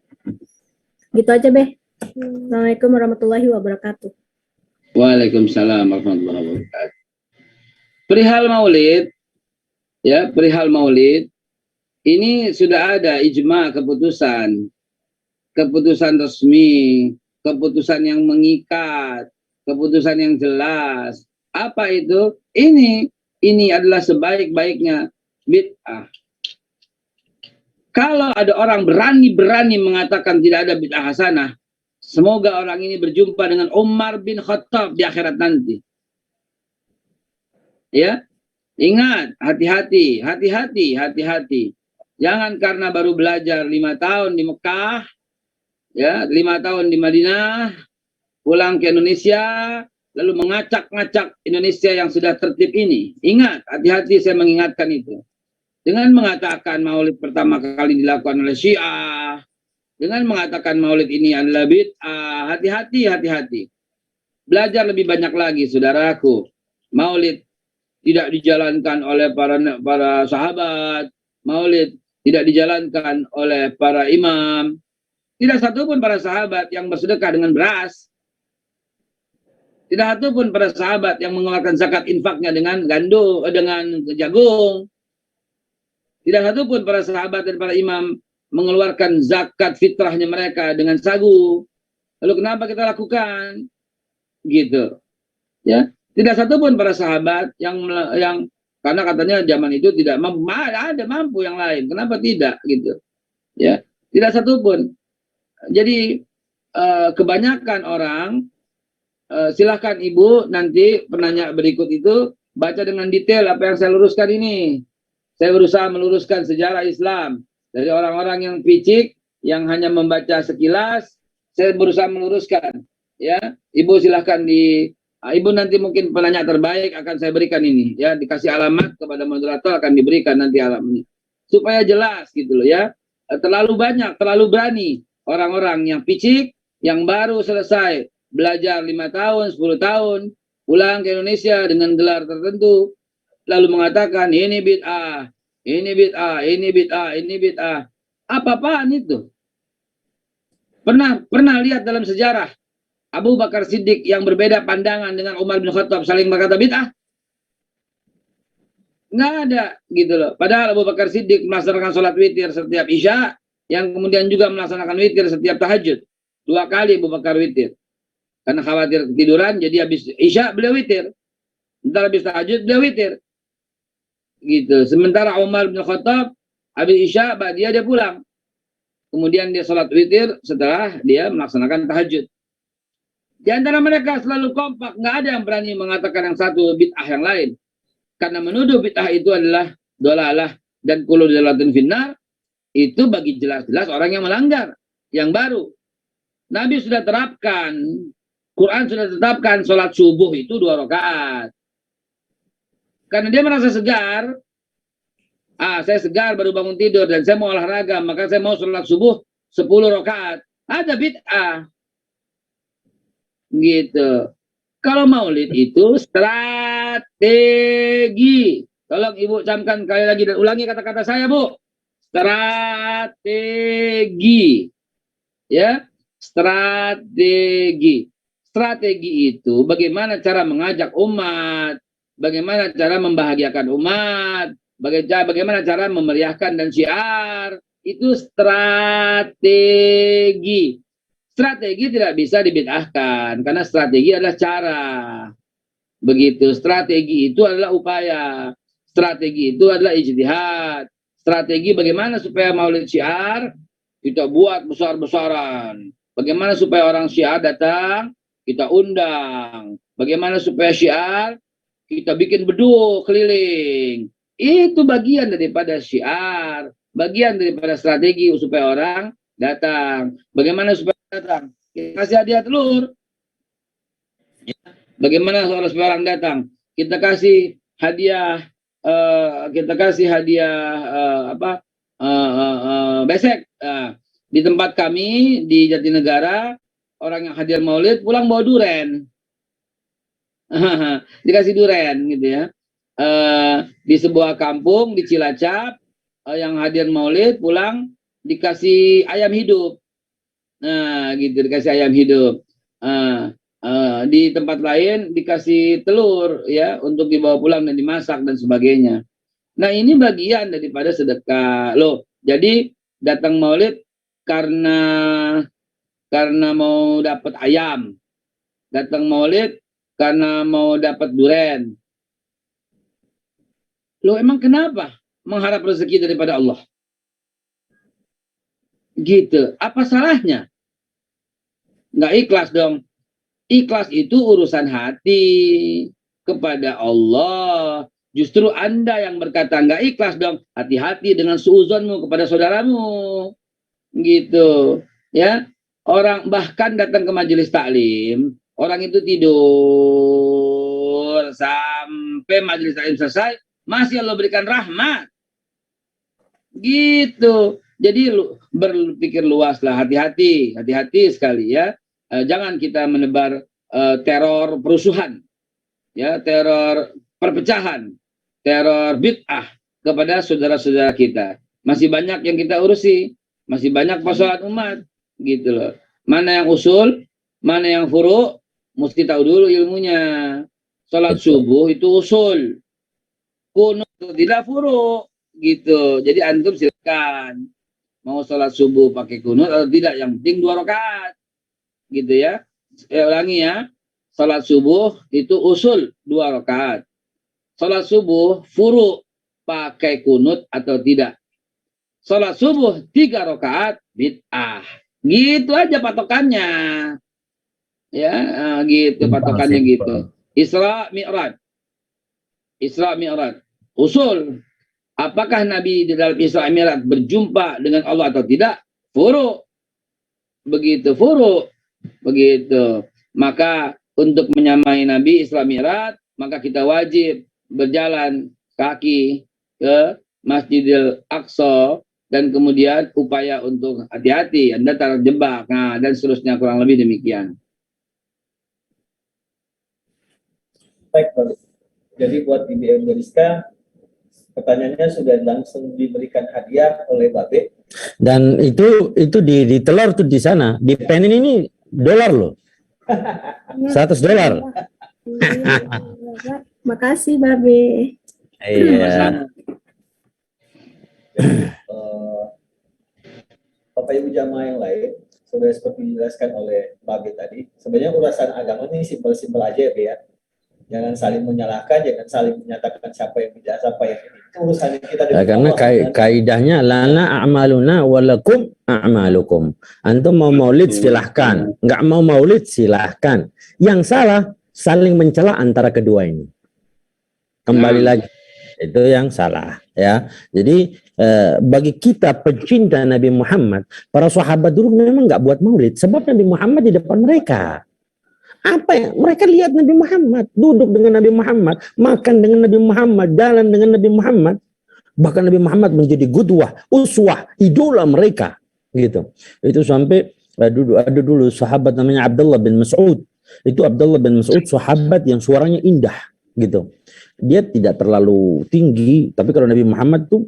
Speaker 5: Gitu aja, B. Assalamualaikum warahmatullahi wabarakatuh.
Speaker 2: Waalaikumsalam warahmatullahi wabarakatuh. Perihal maulid, ya, perihal maulid, ini sudah ada ijma, keputusan resmi, keputusan yang mengikat, keputusan yang jelas. Apa itu? Ini adalah sebaik-baiknya bid'ah. Kalau ada orang berani mengatakan tidak ada bid'ah hasanah, semoga orang ini berjumpa dengan Umar bin Khattab di akhirat nanti. Ya, ingat, hati-hati. Jangan karena baru belajar 5 tahun di Mekah, ya, 5 tahun di Madinah, pulang ke Indonesia, lalu mengacak-ngacak Indonesia yang sudah tertib ini. Ingat, hati-hati, saya mengingatkan itu. Dengan mengatakan maulid pertama kali dilakukan oleh Syiah, dengan mengatakan maulid ini adalah bid'ah, hati-hati. Belajar lebih banyak lagi, saudaraku. Maulid tidak dijalankan oleh para sahabat, maulid tidak dijalankan oleh para imam. Tidak satupun para sahabat yang bersedekah dengan beras. Tidak satupun para sahabat yang mengeluarkan zakat infaknya dengan gandum, dengan jagung. Tidak satupun para sahabat dan para imam mengeluarkan zakat fitrahnya mereka dengan sagu. Lalu kenapa kita lakukan? Gitu. Ya, tidak satupun para sahabat yang karena katanya zaman itu tidak mampu, ada mampu yang lain. Kenapa tidak gitu? Ya, tidak satupun. Jadi kebanyakan orang, silahkan Ibu nanti penanya berikut itu baca dengan detail apa yang saya luruskan ini. Saya berusaha meluruskan sejarah Islam dari orang-orang yang picik, yang hanya membaca sekilas. Saya berusaha meluruskan. Ya, Ibu silahkan Ibu nanti mungkin penanya terbaik akan saya berikan ini. Ya, dikasih alamat kepada moderator akan diberikan nanti alamatnya supaya jelas gitu loh ya. Terlalu banyak, terlalu berani orang-orang yang picik, yang baru selesai belajar 5 tahun, 10 tahun, pulang ke Indonesia dengan gelar tertentu, lalu mengatakan ini bid'ah, ini bid'ah, ini bid'ah, ini bid'ah. Apa-apaan itu? Pernah lihat dalam sejarah Abu Bakar Siddiq yang berbeda pandangan dengan Umar bin Khattab saling berkata bid'ah? Nggak ada gitu loh. Padahal Abu Bakar Siddiq melaksanakan sholat witir setiap Isya, yang kemudian juga melaksanakan witir setiap tahajud. 2 kali Abu Bakar witir. Karena khawatir ketiduran, jadi habis Isya beliau witir. Ntar habis tahajud beliau witir. Gitu. Sementara Umar bin Khattab habis Isya, dia pulang. Kemudian dia sholat witir setelah dia melaksanakan tahajud. Di antara mereka selalu kompak, nggak ada yang berani mengatakan yang satu bid'ah yang lain. Karena menuduh bid'ah itu adalah dolalah dan kullu dolalatun finnar, itu bagi jelas-jelas orang yang melanggar, yang baru. Nabi sudah terapkan, Quran sudah tetapkan sholat subuh itu 2 rakaat. Karena dia merasa segar, saya segar baru bangun tidur dan saya mau olahraga, maka saya mau sholat subuh 10 rakaat. Ada bid'ah. Gitu. Kalau maulid itu strategi. Tolong Ibu camkan kali lagi dan ulangi kata-kata saya, Bu. Strategi. Ya, strategi. Strategi itu bagaimana cara mengajak umat, bagaimana cara membahagiakan umat, bagaimana cara memeriahkan dan syiar. Itu strategi. Strategi tidak bisa dibid'ahkan karena strategi adalah cara. Begitu. Strategi itu adalah upaya. Strategi itu adalah ijtihad. Strategi bagaimana supaya maulid syiar kita buat besar-besaran. Bagaimana supaya orang syiar datang, kita undang. Bagaimana supaya syiar kita bikin beduk keliling. Itu bagian daripada syiar, bagian daripada strategi supaya orang datang. Bagaimana supaya datang? Kita kasih hadiah telur. Bagaimana orang datang? Kita kasih hadiah, besek. Di tempat kami di Jatinegara, orang yang hadir maulid pulang bawa duren. Dikasih duren gitu ya. Di sebuah kampung di Cilacap, yang hadir maulid pulang dikasih ayam hidup. Nah, gitu dikasih ayam hidup. Di tempat lain dikasih telur ya untuk dibawa pulang dan dimasak dan sebagainya. Nah, ini bagian daripada sedekah. Loh, jadi datang maulid karena mau dapat ayam. Datang maulid karena mau dapat duren. Loh, emang kenapa mengharap rezeki daripada Allah? Gitu. Apa salahnya? Nggak ikhlas dong. Ikhlas itu urusan hati kepada Allah. Justru Anda yang berkata nggak ikhlas dong. Hati-hati dengan suuzonmu kepada saudaramu. Gitu. Ya. Orang bahkan datang ke majelis taklim, orang itu tidur sampai majelis taklim selesai, masih Allah berikan rahmat. Gitu. Jadi berpikir luaslah, hati-hati sekali ya. Jangan kita menebar teror perusuhan, ya, teror perpecahan, teror bid'ah kepada saudara-saudara kita. Masih banyak yang kita urusi, masih banyak persoalan umat, gitu loh. Mana yang usul, mana yang furu', mesti tahu dulu ilmunya. Salat subuh itu usul, kunut tidak furu', gitu. Jadi antum silakan mau salat subuh pakai kunut atau tidak, yang penting 2 rakaat. Gitu ya. Ulangi ya. Salat subuh itu usul 2 rakaat. Salat subuh furu' pakai kunut atau tidak. Salat subuh 3 rakaat bid'ah. Gitu aja patokannya. Ya, gitu patokannya gitu. Isra Mi'raj. Isra Mi'raj. Usul. Apakah Nabi di dalam Isra Mi'raj berjumpa dengan Allah atau tidak? Furu'. Begitu furu'. Begitu. Maka untuk menyamai Nabi Isra Mi'raj, maka kita wajib berjalan kaki ke Masjidil Aqsa dan kemudian upaya untuk hati-hati, Anda terjebak, nah, dan seterusnya, kurang lebih demikian.
Speaker 1: Baik, Pak. Jadi buat IBM Beriska, pertanyaannya sudah langsung diberikan hadiah oleh Babe.
Speaker 3: Dan itu di telur tuh di sana. Di penin ini dolar loh. $100.
Speaker 5: Makasih Babe.
Speaker 3: Iya.
Speaker 1: Bapak Ibu jamaah yang lain, sudah seperti dijelaskan oleh Babe tadi, sebenarnya urusan agama ini simpel-simpel aja ya, Be, ya. Jangan saling menyalahkan, jangan saling menyatakan siapa yang tidak, siapa yang ini. Itu urusan kita dengan
Speaker 3: Karena kaidahnya lana a'maluna walakum a'malukum. Antum mau maulid silahkan, nggak mau maulid silahkan. Yang salah saling mencela antara kedua ini. Kembali lagi, itu yang salah ya. Jadi bagi kita pecinta Nabi Muhammad, para sahabat dulu memang nggak buat maulid sebab Nabi Muhammad di depan mereka. Apa ya? Mereka lihat Nabi Muhammad, duduk dengan Nabi Muhammad, makan dengan Nabi Muhammad, jalan dengan Nabi Muhammad. Bahkan Nabi Muhammad menjadi qudwah, uswah, idola mereka. Gitu. Itu sampai ada dulu sahabat namanya Abdullah bin Mas'ud. Itu Abdullah bin Mas'ud sahabat yang suaranya indah. Gitu. Dia tidak terlalu tinggi, tapi kalau Nabi Muhammad tuh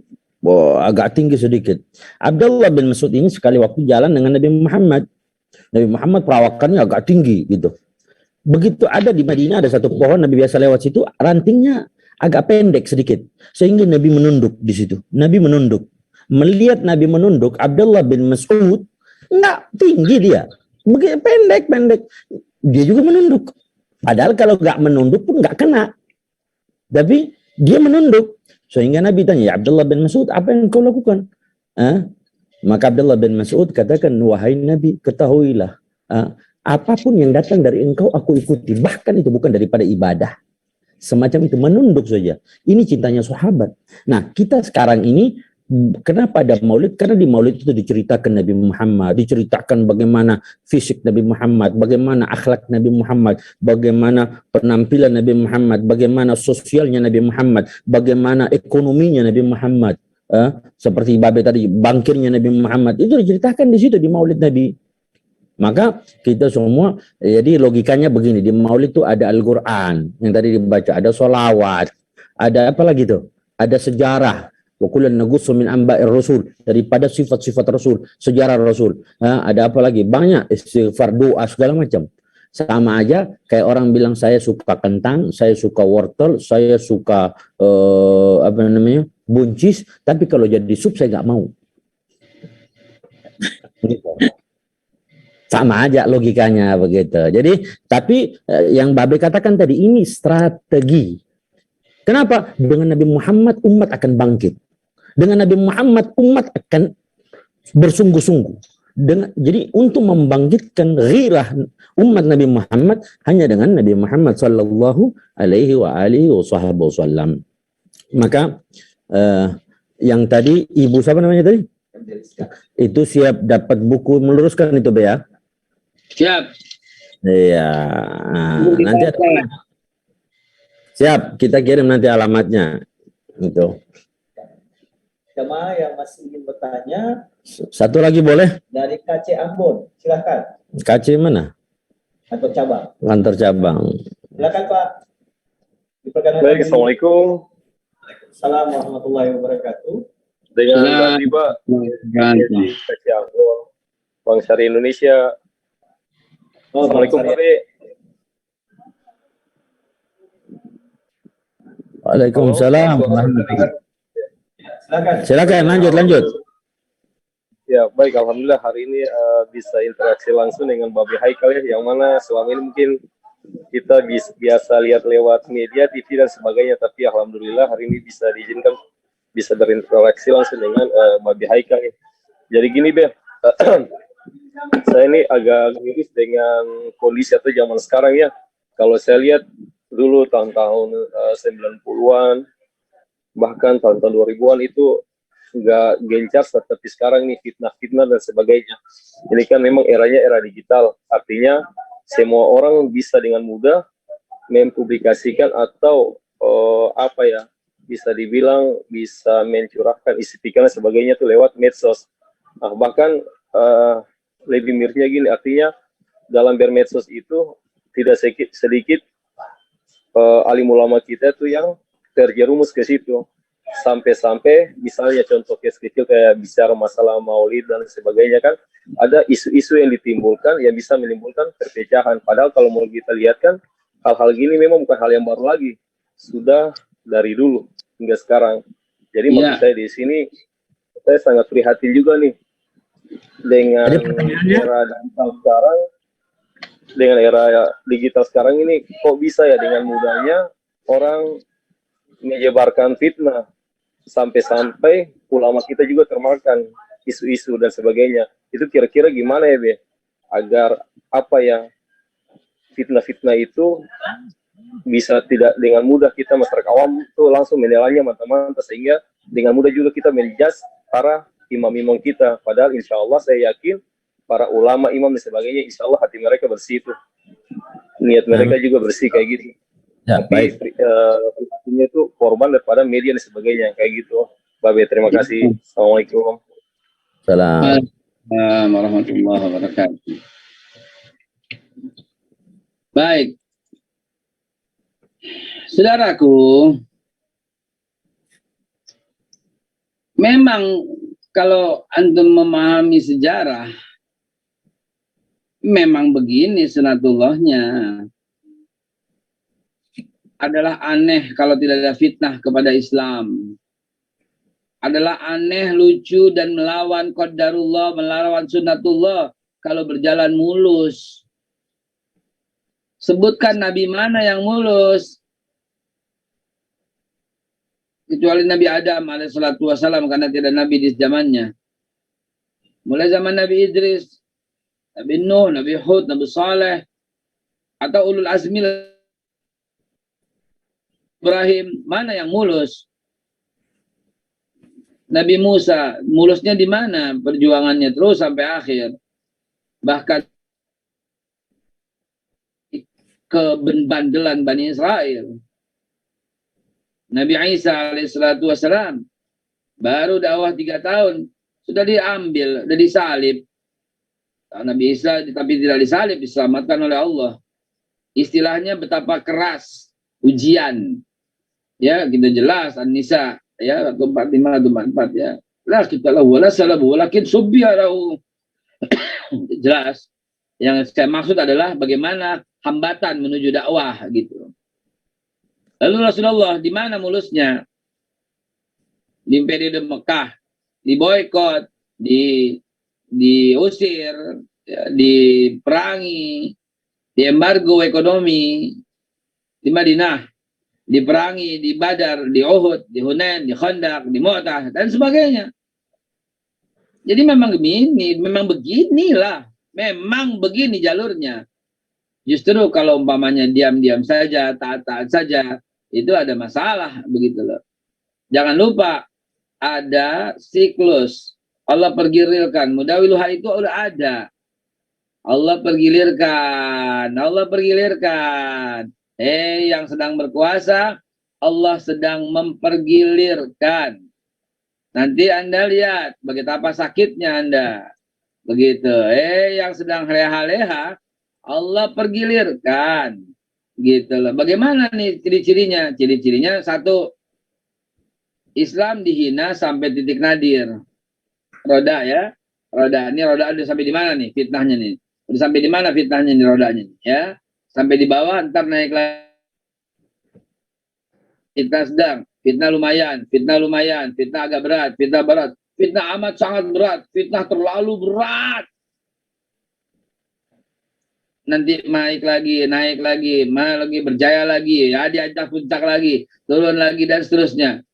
Speaker 3: agak tinggi sedikit. Abdullah bin Mas'ud ini sekali waktu jalan dengan Nabi Muhammad. Nabi Muhammad perawakannya agak tinggi gitu. Begitu ada di Madinah ada satu pohon, Nabi biasa lewat situ, rantingnya agak pendek sedikit. Sehingga Nabi menunduk di situ. Nabi menunduk. Melihat Nabi menunduk, Abdullah bin Mas'ud enggak tinggi dia. Begitu pendek. Dia juga menunduk. Padahal kalau enggak menunduk pun enggak kena. Tapi dia menunduk. Sehingga Nabi tanya, ya Abdullah bin Mas'ud, apa yang kau lakukan? Maka Abdullah bin Mas'ud katakan, wahai Nabi, ketahuilah, apapun yang datang dari engkau aku ikuti, bahkan itu bukan daripada ibadah. Semacam itu, menunduk saja. Ini cintanya sahabat. Nah, kita sekarang ini kenapa ada maulid? Karena di maulid itu diceritakan Nabi Muhammad, diceritakan bagaimana fisik Nabi Muhammad, bagaimana akhlak Nabi Muhammad, bagaimana penampilan Nabi Muhammad, bagaimana sosialnya Nabi Muhammad, bagaimana ekonominya Nabi Muhammad. Seperti Babe tadi, bangkirnya Nabi Muhammad, itu diceritakan di situ di maulid Nabi. Maka kita semua, jadi logikanya begini, di Maulid itu ada Al-Quran yang tadi dibaca, ada sholawat, ada apa lagi tuh? Ada sejarah. Wa kullan naqussu min anba'ir rasul, daripada sifat-sifat Rasul, sejarah Rasul. Ada apa lagi? Banyak, istighfar, doa, segala macam. Sama aja kayak orang bilang saya suka kentang, saya suka wortel, saya suka apa namanya, buncis, tapi kalau jadi sup saya nggak mau. Gitu. Sama aja logikanya begitu. Jadi tapi yang Babe katakan tadi ini strategi. Kenapa? Dengan Nabi Muhammad umat akan bangkit. Dengan Nabi Muhammad umat akan bersungguh-sungguh. Jadi untuk membangkitkan ghirah umat Nabi Muhammad hanya dengan Nabi Muhammad sallallahu alaihi wa alihi wasallam. Maka yang tadi ibu siapa namanya tadi? Itu siap dapat buku meluruskan itu Be ya?
Speaker 2: Siap.
Speaker 3: Iya. Nanti ada. Siap, kita kirim nanti alamatnya. Itu.
Speaker 1: Jemaah yang masih ingin bertanya,
Speaker 3: Satu lagi boleh?
Speaker 1: dari KC Ambon, silakan.
Speaker 3: KC mana?
Speaker 1: Kantor cabang.
Speaker 3: Kantor cabang.
Speaker 1: Silakan Pak. Diperkenalkan.
Speaker 6: Baik, Assalamualaikum.
Speaker 1: Assalamualaikum warahmatullahi wabarakatuh.
Speaker 6: Dengan
Speaker 2: Salam.
Speaker 6: Mbak Tiba di KC Ambon, Bank Syariah Indonesia. Assalamualaikum Pak B.
Speaker 3: Waalaikumsalam. Silakan lanjut.
Speaker 6: Ya, baik, alhamdulillah hari ini bisa interaksi langsung dengan Babi Haikal ya, yang mana selama ini mungkin kita biasa lihat lewat media, TV dan sebagainya, tapi alhamdulillah hari ini bisa diizinkan bisa berinteraksi langsung dengan Babi Haikal ya. Jadi gini Be, saya ini agak miris dengan kondisi atau zaman sekarang ya. Kalau saya lihat dulu tahun-tahun 90-an, bahkan tahun-tahun 2000-an itu nggak gencar seperti sekarang nih, fitnah-fitnah dan sebagainya. Ini kan memang eranya era digital, artinya semua orang bisa dengan mudah mempublikasikan atau apa ya, bisa dibilang bisa mencurahkan isi pikiran dan sebagainya tuh lewat medsos. Nah, bahkan lebih mirisnya gini, artinya dalam bermedsos itu tidak sedikit alim ulama kita tuh yang terjerumus ke situ. Sampai-sampai misalnya contoh case kecil kayak bicara masalah maulid dan sebagainya, kan ada isu-isu yang ditimbulkan yang bisa menimbulkan perpecahan. Padahal kalau mau kita lihat kan hal-hal gini memang bukan hal yang baru lagi, sudah dari dulu hingga sekarang. Jadi maksud saya di sini saya sangat prihatin juga nih dengan era digital sekarang, dengan era digital sekarang ini kok bisa ya dengan mudahnya orang menyebarkan fitnah, sampai-sampai ulama kita juga termakan isu-isu dan sebagainya. Itu kira-kira gimana ya Be, agar apa ya, fitnah-fitnah itu bisa tidak dengan mudah kita masyarakat awam itu langsung menilainya mata-mata, sehingga dengan mudah juga kita menjudge para imam-imam kita. Padahal insya Allah saya yakin para ulama, imam dan sebagainya, insya Allah hati mereka bersih itu, niat mereka juga bersih kayak gitu.
Speaker 3: Ya,
Speaker 6: tapi artinya itu korban daripada media dan sebagainya kayak gitu. Babe, terima kasih. Assalamualaikum.
Speaker 3: Salam.
Speaker 2: Assalamualaikum warahmatullahi wabarakatuh. Baik, saudaraku, memang kalau antum memahami sejarah, memang begini sunatullahnya. Adalah aneh kalau tidak ada fitnah kepada Islam. Adalah aneh, lucu, dan melawan qadarullah, melawan sunnatullah kalau berjalan mulus. Sebutkan Nabi mana yang mulus? Kecuali Nabi Adam alaihissalatu wassalam, karena tidak Nabi di zamannya. Mulai zaman Nabi Idris, Nabi Nuh, Nabi Hud, Nabi Saleh, atau ulul azmi Ibrahim, mana yang mulus? Nabi Musa, mulusnya di mana? Perjuangannya terus sampai akhir. Bahkan kebandelan Bani Israel. Nabi Isa alaihissalatu wassalam baru dakwah 3 tahun sudah diambil, sudah disalib. Nabi Isa tapi tidak disalib, diselamatkan oleh Allah. Istilahnya betapa keras ujian. Ya, kita jelas An-Nisa ya 145 144 ya. La kita lahu wala salabu walakin subbiha lahu. Jelas. Yang saya maksud adalah bagaimana hambatan menuju dakwah gitu. Lalu Rasulullah di mana mulusnya? Di periode Mekah, diboikot, diusir, ya, diperangi, diembargo ekonomi di Madinah, diperangi di Badar, di Uhud, di Hunain, di Khandaq, di Mu'tah dan sebagainya. Jadi memang beginilah, memang begini jalurnya. Justru kalau umpamanya diam-diam saja, taat-taat saja, itu ada masalah begitu loh. Jangan lupa ada siklus. Allah pergilirkan. Mudawiluha itu udah ada. Allah pergilirkan. Yang sedang berkuasa, Allah sedang mempergilirkan. Nanti Anda lihat betapa sakitnya Anda. Begitu. Yang sedang leha-leha, Allah pergilirkan. Gitu loh. Bagaimana nih ciri-cirinya? Ciri-cirinya satu, Islam dihina sampai titik nadir. Roda ya. Roda. Ini roda udah sampai di mana nih fitnahnya nih? Udah sampai di mana fitnahnya nih rodanya nih, ya? Sampai di bawah ntar naik lagi. Fitnah sedang, fitnah lumayan, fitnah agak berat, fitnah amat sangat berat, fitnah terlalu berat. Nanti naik lagi, berjaya lagi, ya di atas puncak lagi, turun lagi dan seterusnya.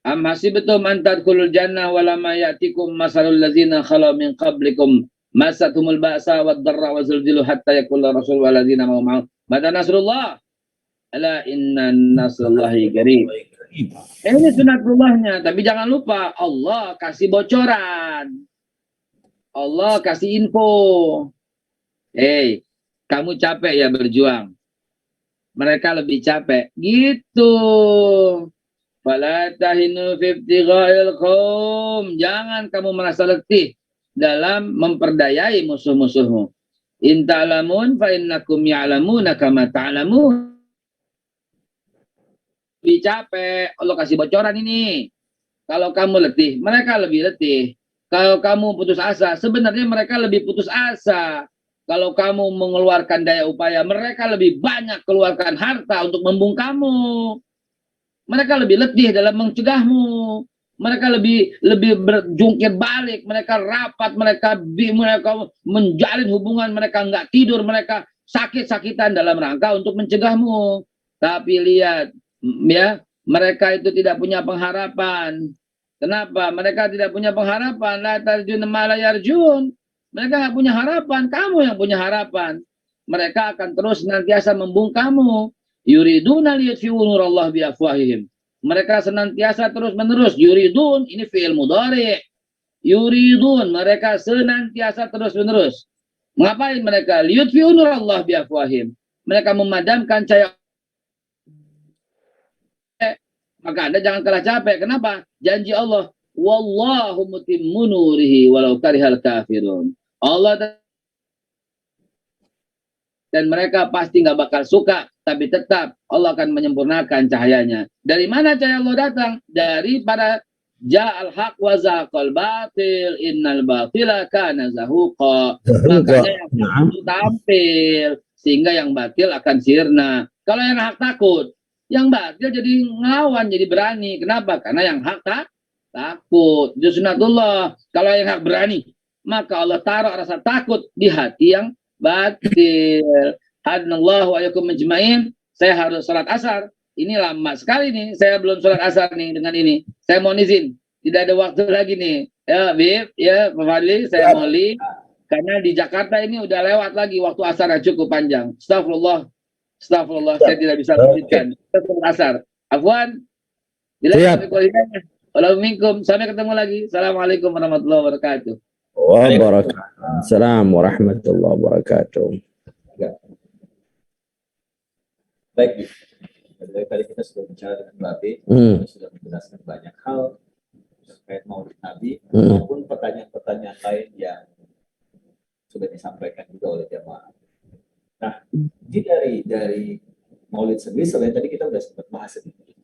Speaker 2: Am hasibtum an tadkhulul jannah wa lam ya'tikum masalul ladzina khala min qablikum masathumul ba'sa wad dharra wa zulzilu hatta yaqula rasul wal ladzina ma'ahu mata nasrullah ala inna nasrullahi qarib. Ini sunatullahnya, tapi jangan lupa Allah kasih bocoran. Allah kasih info. Kamu capek ya berjuang. Mereka lebih capek. Gitu. Fala tahinu fi ibtigha'il qaum. Jangan kamu merasa letih dalam memperdayai musuh-musuhmu. In ta'lamun fa innakum ya'lamuna kama ta'lamun. Lebih capek. Allah kasih bocoran ini. Kalau kamu letih, mereka lebih letih. Kalau kamu putus asa, sebenarnya mereka lebih putus asa. Kalau kamu mengeluarkan daya upaya, mereka lebih banyak keluarkan harta untuk membungkam kamu. Mereka lebih letih dalam mencegahmu. Mereka lebih berjungkir balik. Mereka rapat, mereka menjalin hubungan, mereka nggak tidur, mereka sakit-sakitan dalam rangka untuk mencegahmu. Tapi lihat, ya, mereka itu tidak punya pengharapan. Kenapa? Mereka tidak punya pengharapan. La tarjun ma la yarjun. Mereka nggak punya harapan. Kamu yang punya harapan. Mereka akan terus senantiasa membungkamu. Yuriduna liyutfi'u nurallah biafwahihim. Mereka senantiasa terus-menerus. Yuridun, ini fi'il mudhari'. Yuridun, mereka senantiasa terus-menerus. Ngapain mereka? Liyutfi'u nurallah biafwahihim. Mereka memadamkan cahaya. Maka Anda jangan kalah capek. Kenapa? Janji Allah. Wallahu mutimmu nurihi walau karihal kafirun. Allah dan mereka pasti nggak bakal suka, tapi tetap Allah akan menyempurnakan cahayanya. Dari mana cahaya Allah datang? Dari para ja'al haq wa zaqal batil innal batila kana zahuqa. Makanya yang hak tampil sehingga yang batil akan sirna. Kalau yang hak takut, yang batil jadi ngelawan, jadi berani. Kenapa? Karena yang hak takut. Itu sunatullah. Kalau yang hak berani, maka Allah taruh rasa takut di hati yang batil. Hadnallahu wa yakum majma'in. Saya harus sholat asar. Ini lama sekali nih. Saya belum sholat asar nih dengan ini. Saya mohon izin. Tidak ada waktu lagi nih. Ya, Bib, ya, Pak Fadli, saya mohon. Karena di Jakarta ini udah lewat lagi waktu asar yang cukup panjang. Astagfirullah. Saya tidak bisa lanjutkan. Sholat asar. Afwan. Waalaikumsalam. Sampai ketemu lagi. Assalamualaikum warahmatullahi wabarakatuh.
Speaker 3: Waalaikumsalam warahmatullahi wabarakatuh.
Speaker 7: Baik, dari tadi kita sudah bicara dengan Mbak B, kita sudah menjelaskan banyak hal terkait Maulid Nabi maupun pertanyaan-pertanyaan lain yang sudah disampaikan juga oleh jamaah. Nah, jadi dari Maulid sendiri selain tadi kita sudah sempat bahas sedikit.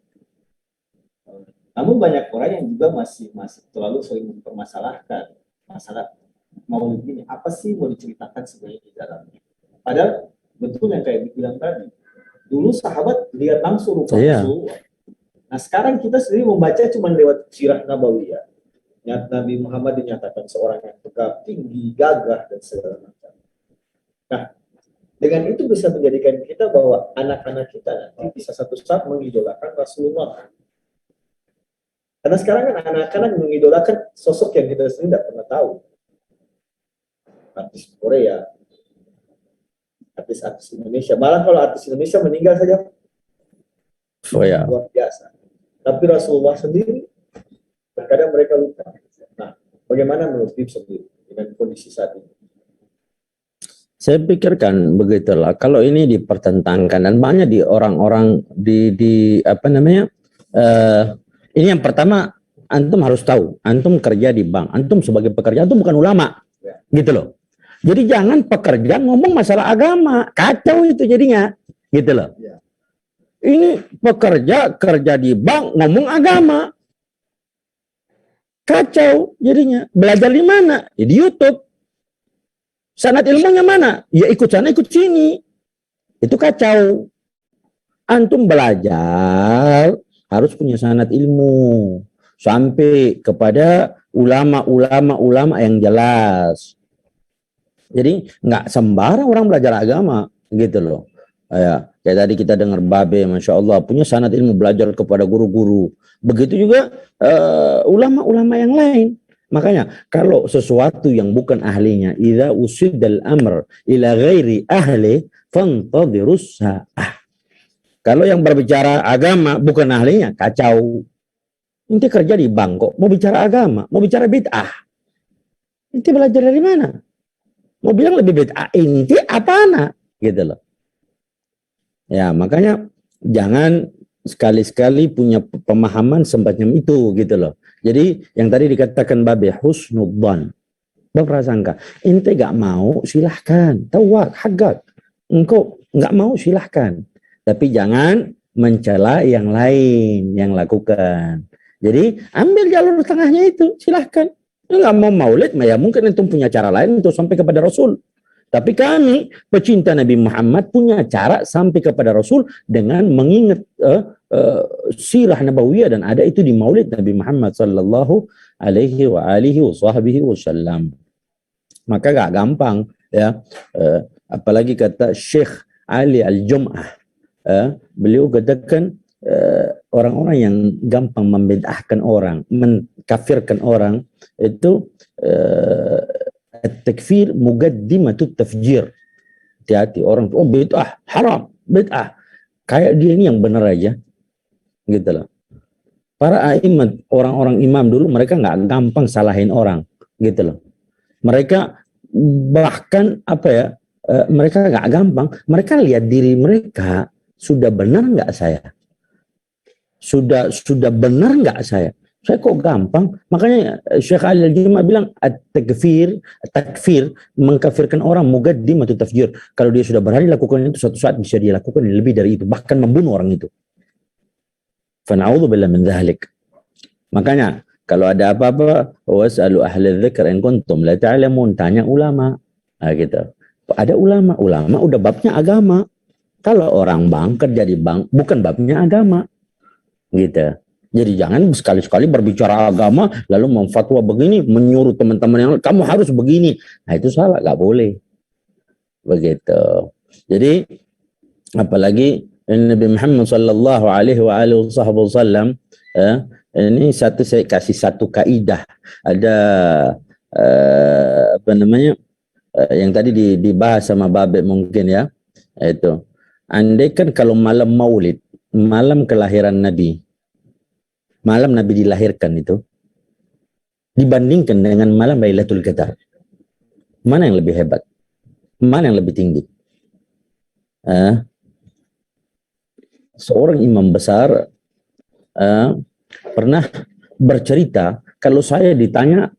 Speaker 7: Namun banyak orang yang juga masih terlalu sering mempermasalahkan masalah Maulid ini. Apa sih mau diceritakan sebenarnya di dalamnya? Padahal betul yang kayak dibilang tadi. Dulu sahabat lihat langsung rupa Rasulullah. Nah sekarang kita sendiri membaca cuma lewat sirah nabawiyah. Nabi Muhammad dinyatakan seorang yang tegap, tinggi, gagah, dan segala macam. Nah, dengan itu bisa menjadikan kita bahwa anak-anak kita nanti bisa satu saat mengidolakan Rasulullah. Karena sekarang kan anak-anak mengidolakan sosok yang kita sendiri tidak pernah tahu. Artis Korea, artis-artis Indonesia. Malah kalau artis Indonesia meninggal saja, luar biasa. Tapi Rasulullah sendiri, terkadang mereka lupa. Nah, bagaimana menurut Bib sendiri dengan kondisi saat ini?
Speaker 3: Saya pikirkan begitulah. Kalau ini dipertentangkan dan banyak di orang-orang di apa namanya? Ini yang pertama, antum harus tahu, antum kerja di bank, antum sebagai pekerja, antum bukan ulama, gitu loh. Jadi jangan pekerja ngomong masalah agama, kacau itu jadinya, gitu loh. Ini pekerja kerja di bank ngomong agama, kacau jadinya. Belajar di mana? Ya di YouTube. Sanad ilmunya mana? Ya ikut sana ikut sini. Itu kacau. Antum belajar harus punya sanad ilmu sampai kepada ulama yang jelas. Jadi nggak sembarang orang belajar agama gitu loh. Ya, kayak tadi kita dengar Babe, masya Allah punya sanad ilmu, belajar kepada guru-guru. Begitu juga ulama-ulama yang lain. Makanya kalau sesuatu yang bukan ahlinya, idza usidal amr ila ghairi ahli fantadhirus sa'ah. Kalau yang berbicara agama bukan ahlinya, kacau. Inti kerja di bank kok, mau bicara agama, mau bicara bid'ah. Inti belajar dari mana? Mau bilang lebih bid'ah, inti apana? Gitu loh. Ya, makanya jangan sekali-sekali punya pemahaman semacam itu, gitu loh. Jadi yang tadi dikatakan Babe, husnudzan, berprasangka. Inti gak mau, silahkan. Tawak, hagak. Engkau gak mau, silahkan. Tapi jangan mencela yang lain yang lakukan. Jadi ambil jalur tengahnya itu, silahkan. Enggak mau maulid, ya mungkin itu punya cara lain untuk sampai kepada Rasul. Tapi kami pecinta Nabi Muhammad punya cara sampai kepada Rasul dengan mengingat sirah nabawiyah, dan ada itu di maulid Nabi Muhammad sallallahu alaihi wa alihi wasallam. Maka gak gampang ya. Apalagi kata Syekh Ali Al-Jum'ah. Beliau katakan orang-orang yang gampang membid'ahkan orang, mengkafirkan orang itu takfir muqaddimatut tafjir. Hati-hati orang oh bid'ah haram, bid'ah. Kayak dia ini yang benar aja. Gitu loh. Para a'immat, orang-orang imam dulu mereka nggak gampang salahin orang, gitu loh. Mereka bahkan apa ya? Mereka nggak gampang. Mereka lihat diri mereka. Sudah benar nggak saya? Sudah benar nggak saya? Saya kok gampang? Makanya Syekh Ali Al-Jum'ah bilang takfir, mengkafirkan orang muqaddimatut tafjir. Kalau dia sudah berani lakukan itu, suatu saat bisa dia lakukan lebih dari itu, bahkan membunuh orang itu. Fana'udzubillah min dzalik. Makanya kalau ada apa-apa, was'alu ahla dzikr in kuntum la ta'lamun, tanya ulama. Nah, gitu. Ada ulama udah babnya agama. Kalau orang bank kerja di bank bukan babnya agama, gitu. Jadi jangan sekali-sekali berbicara agama lalu memfatwa begini, menyuruh teman-teman yang kamu harus begini. Nah itu salah, nggak boleh. Begitu. Jadi apalagi Nabi Muhammad sallallahu alaihi wasallam ini saya kasih satu kaidah. Ada apa namanya yang tadi dibahas sama Babe mungkin ya, itu. Andai kan kalau malam Maulid, malam kelahiran Nabi, malam Nabi dilahirkan itu dibandingkan dengan malam Lailatul Qadar, mana yang lebih hebat? Mana yang lebih tinggi? Seorang imam besar pernah bercerita, kalau saya ditanya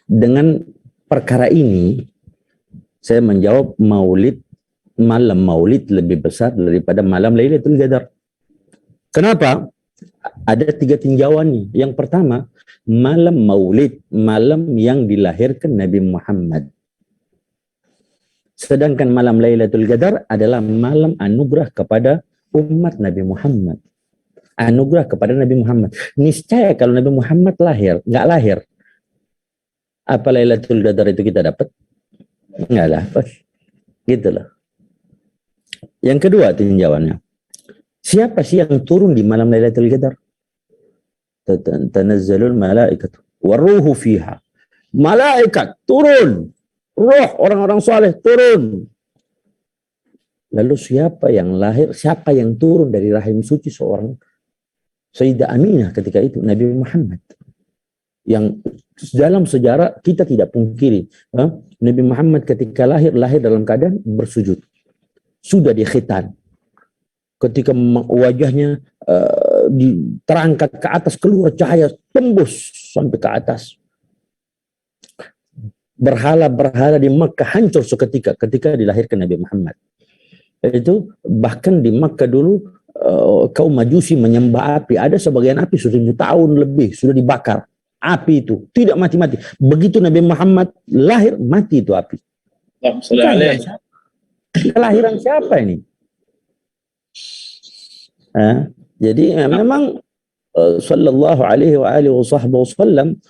Speaker 3: dengan perkara ini, Saya menjawab malam maulid lebih besar daripada malam Lailatul Qadar. Kenapa? Ada 3 tinjauan nih. Yang pertama, malam maulid, malam yang dilahirkan Nabi Muhammad. Sedangkan malam Lailatul Qadar adalah malam anugerah kepada umat Nabi Muhammad. Anugerah kepada Nabi Muhammad. Niscaya kalau Nabi Muhammad nggak lahir, apa Lailatul Qadar itu kita dapat? Nggak dapat. Gitu loh. Yang kedua tinjauannya, siapa sih yang turun di malam Lailatul Qadar? Tanazzalul malaikatu waruhu fiha. Malaikat turun, roh orang-orang saleh turun. Lalu siapa yang lahir, siapa yang turun dari rahim suci seorang Sayyidah Aminah ketika itu? Nabi Muhammad. Yang dalam sejarah kita tidak pungkiri, Nabi Muhammad ketika lahir dalam keadaan bersujud. Sudah dikhitan. Ketika wajahnya terangkat ke atas, keluar cahaya tembus sampai ke atas. Berhala-berhala di Makkah hancur seketika ketika dilahirkan Nabi Muhammad. Itu bahkan di Makkah dulu kaum Majusi menyembah api. Ada sebagian api sudah 1.000 tahun lebih sudah dibakar. Api itu tidak mati-mati. Begitu Nabi Muhammad lahir, mati itu api. Kelahiran siapa ini? Jadi memang sallallahu alaihi wa alihi wasallam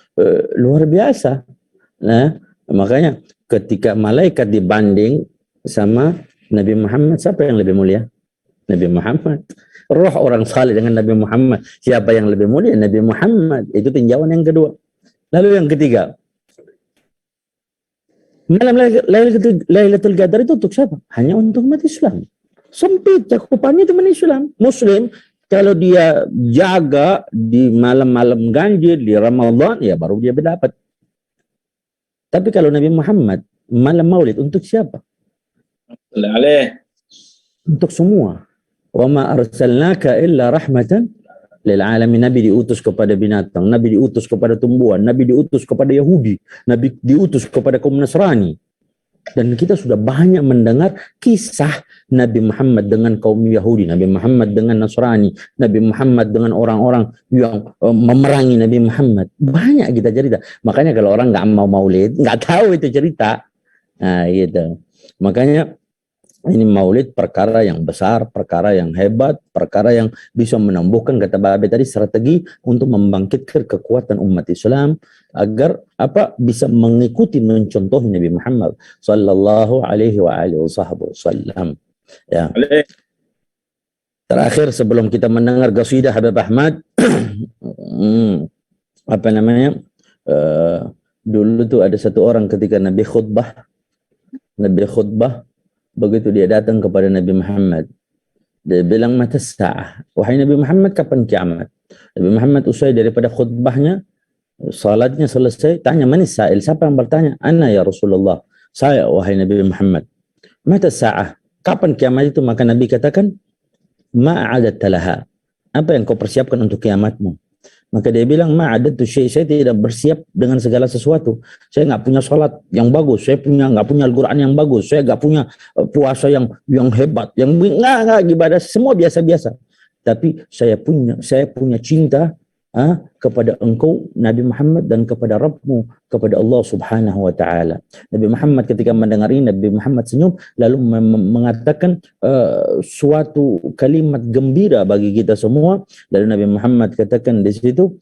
Speaker 3: luar biasa. Nah, makanya ketika malaikat dibanding sama Nabi Muhammad, siapa yang lebih mulia? Nabi Muhammad. Roh orang saleh dengan Nabi Muhammad, siapa yang lebih mulia? Nabi Muhammad. Itu tinjauan yang kedua. Lalu yang ketiga, malam Lailatul Qadar itu untuk siapa? Hanya untuk umat Islam. Sempit cakupannya cuma Islam. Muslim kalau dia jaga di malam-malam ganjil di Ramadan, ya baru dia berdapat. Tapi kalau Nabi Muhammad malam Maulid untuk siapa? Untuk semua. Wa ma arsalnaka illa rahmatan lil alamin. Nabi diutus kepada binatang, Nabi diutus kepada tumbuhan, Nabi diutus kepada Yahudi, Nabi diutus kepada kaum Nasrani. Dan kita sudah banyak mendengar kisah Nabi Muhammad dengan kaum Yahudi, Nabi Muhammad dengan Nasrani, Nabi Muhammad dengan orang-orang yang memerangi Nabi Muhammad. Banyak kita cerita. Makanya kalau orang nggak mau maulid, nggak tahu itu cerita. Nah, gitu. Makanya ini maulid perkara yang besar, perkara yang hebat, perkara yang bisa menumbuhkan, kata Babe tadi, strategi untuk membangkitkan kekuatan umat Islam agar bisa mengikuti, mencontoh Nabi Muhammad sallallahu alaihi wa alihi wasallam. Ya. Terakhir sebelum kita mendengar qasidah Habib Ahmad, dulu tuh ada satu orang ketika Nabi khutbah, begitu dia datang kepada Nabi Muhammad, dia bilang mata sa'ah, wahai Nabi Muhammad, kapan kiamat? Nabi Muhammad usai daripada khutbahnya, salatnya selesai, tanya, manis sa'il, siapa yang bertanya? Ana ya Rasulullah, saya wahai Nabi Muhammad. Mata sa'ah, kapan kiamat itu? Maka Nabi katakan, ma'adatta laha, apa yang kau persiapkan untuk kiamatmu? Maka dia bilang, ma'adatu syai', saya tidak bersiap dengan segala sesuatu. Saya nggak punya sholat yang bagus, saya nggak punya Al-Quran yang bagus, saya nggak punya puasa yang hebat, yang nggak ibadah, semua biasa-biasa. Tapi saya punya cinta kepada engkau Nabi Muhammad dan kepada Rabbmu, kepada Allah Subhanahu wa taala. Nabi Muhammad ketika mendengar ini, Nabi Muhammad senyum lalu mengatakan suatu kalimat gembira bagi kita semua. Lalu Nabi Muhammad katakan di situ,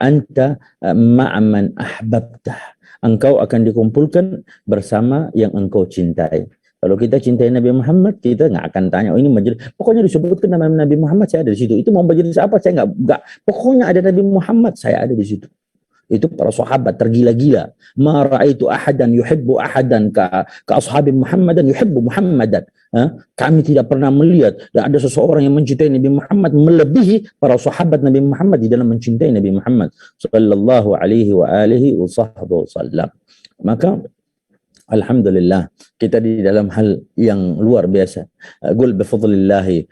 Speaker 3: anta ma'aman ahbabtah. Engkau akan dikumpulkan bersama yang engkau cintai. Kalau kita cintai Nabi Muhammad, kita nggak akan tanya, oh ini majelis, pokoknya disebutkan nama Nabi Muhammad, saya ada di situ. Itu mau majelis apa? Saya nggak. Pokoknya ada Nabi Muhammad, saya ada di situ. Itu para sahabat tergila-gila. Ma ra'aitu ahadan yuhibbu ahadan ka ashabi Muhammadan yuhibbu Muhammadan. Kami tidak pernah melihat dan ada seseorang yang mencintai Nabi Muhammad melebihi para sahabat Nabi Muhammad di dalam mencintai Nabi Muhammad sallallahu alaihi wa alihi wasallam. Maka Alhamdulillah, kita di dalam hal yang luar biasa. Qul bifadlillahi,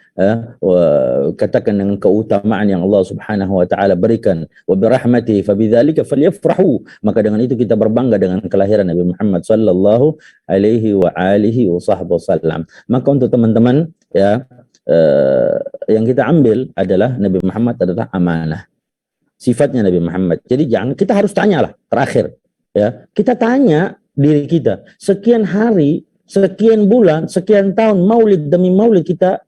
Speaker 3: katakan dengan keutamaan yang Allah Subhanahu wa taala berikan, wa birahmatihi fabidzalika falyafrahu, maka dengan itu kita berbangga dengan kelahiran Nabi Muhammad sallallahu alaihi wa alihi wasallam. Maka untuk teman-teman ya, yang kita ambil adalah Nabi Muhammad adalah amanah. Sifatnya Nabi Muhammad. Jadi jangan, kita harus tanyalah terakhir ya. Kita tanya diri kita, sekian hari, sekian bulan, sekian tahun maulid demi maulid kita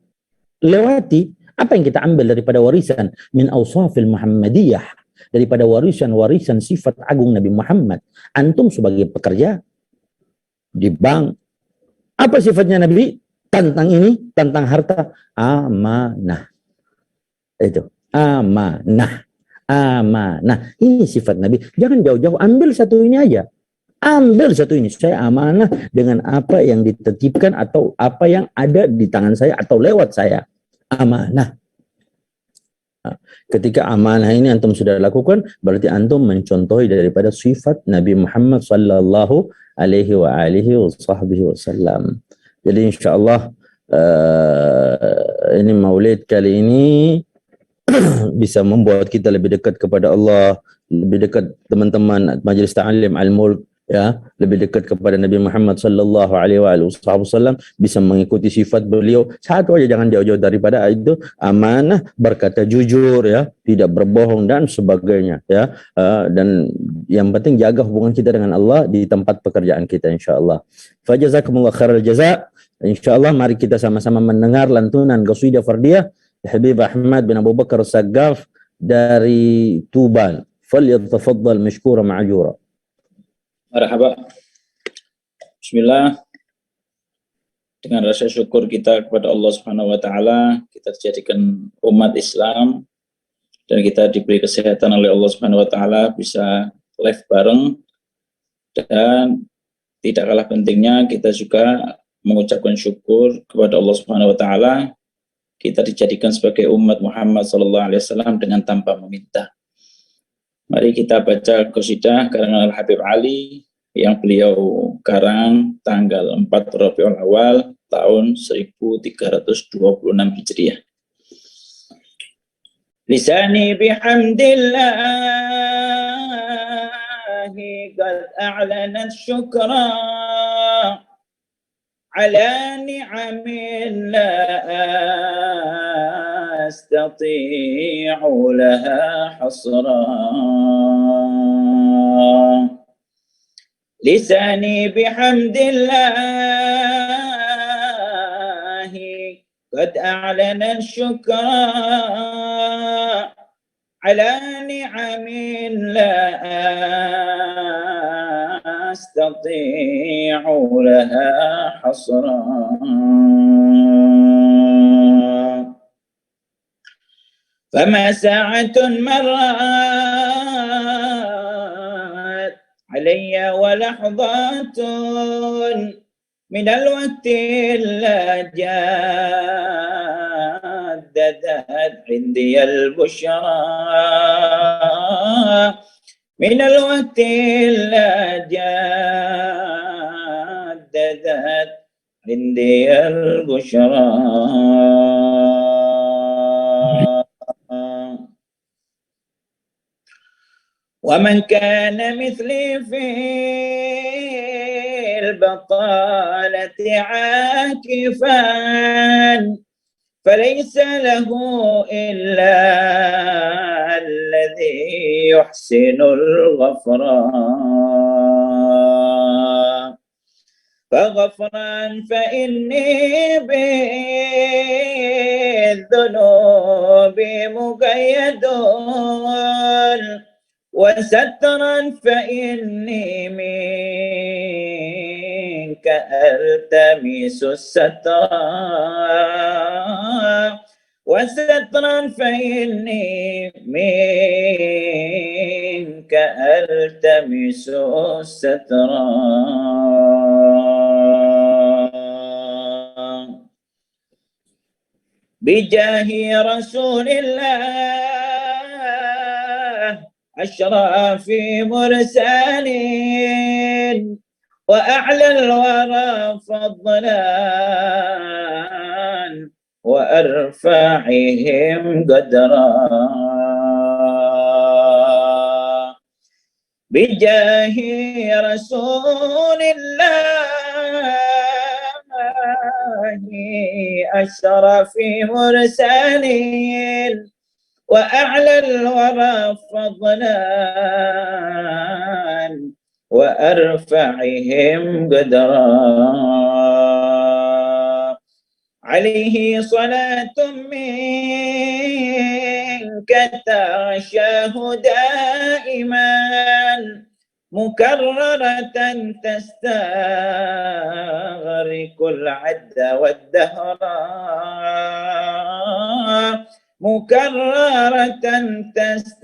Speaker 3: lewati, apa yang kita ambil daripada warisan min awsafil Muhammadiyah, daripada warisan sifat agung Nabi Muhammad. Antum sebagai pekerja di bank, apa sifatnya Nabi tentang ini, tentang harta? Amanah. Itu amanah, amanah, ini sifat Nabi. Jangan jauh-jauh, ambil satu ini aja. Ambil satu ini, saya amanah dengan apa yang ditetipkan atau apa yang ada di tangan saya atau lewat saya. Amanah. Nah, ketika amanah ini antum sudah lakukan, berarti antum mencontohi daripada sifat Nabi Muhammad sallallahu alaihi wa alihi wasallam. Jadi insyaallah ini maulid kali ini bisa membuat kita lebih dekat kepada Allah, lebih dekat teman-teman Majelis Ta'lim Al-Mulk ya, lebih dekat kepada Nabi Muhammad sallallahu alaihi wasallam, bisa mengikuti sifat beliau. Satu aja, jangan jauh-jauh daripada itu, amanah, berkata jujur ya, tidak berbohong dan sebagainya ya. Dan yang penting jaga hubungan kita dengan Allah di tempat pekerjaan kita insyaallah. Fajazakumullah khairal jaza. Insyaallah mari kita sama-sama mendengar lantunan qasidah fardiyah Habib Ahmad bin Abu Bakar As-Saggaf dari Tuban. Falyatafaddal mashkura ma'jura.
Speaker 4: Marhaba. Bismillah. Dengan rasa syukur kita kepada Allah Subhanahu wa taala, kita dijadikan umat Islam dan kita diberi kesehatan oleh Allah Subhanahu wa taala bisa live bareng, dan tidak kalah pentingnya kita juga mengucapkan syukur kepada Allah Subhanahu wa taala, kita dijadikan sebagai umat Muhammad sallallahu alaihi wasallam dengan tanpa meminta. Mari kita baca qasidah karangan Al-Habib Ali yang beliau karang tanggal 4 Rabiul Awal tahun 1326 Hijriah. Lisani bihamdillahi qad a'lanat syukra ala ni'amin la astati'u laha hasra. Lisani bihamdillahi qad a'lana syukra ala ni'amin la astati'u laha hasra. فما ساعة مرت علي ولحظات من الوقت إلا جددت عندي البشرى من الوقت إلا جددت عندي البشرى. ومن كان مثلي في البطالة عاكفا فليس له إلا الذي يحسن الغفران. فغفرا فإني بالذنوب مقيد وسترا فإني منك ألتمس الستر وسترا فإني منك ألتمس الستر. بجاه رسول الله أشرف مرسلين وأعلى الورى فضلا وأرفعهم قدرا بجاه رسول الله أشرف مرسلين وأعلى الورى فضلا وأرفعهم قدرا عليه صلاة منك تغشاه دائما مكررة تستغرق العد والدهر مكررة تستغرق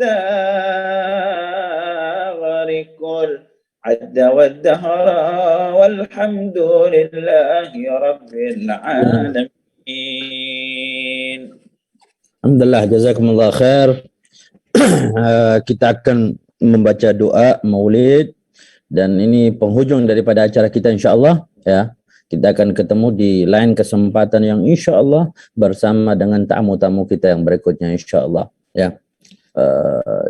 Speaker 4: العد والدهر والحمد لله رب العالمين.
Speaker 3: Alhamdulillah, jazakumullah khair. Kita akan membaca doa maulid dan ini penghujung daripada acara kita insyaallah ya. Kita akan ketemu di lain kesempatan yang insyaallah bersama dengan tamu-tamu kita yang berikutnya insyaallah ya.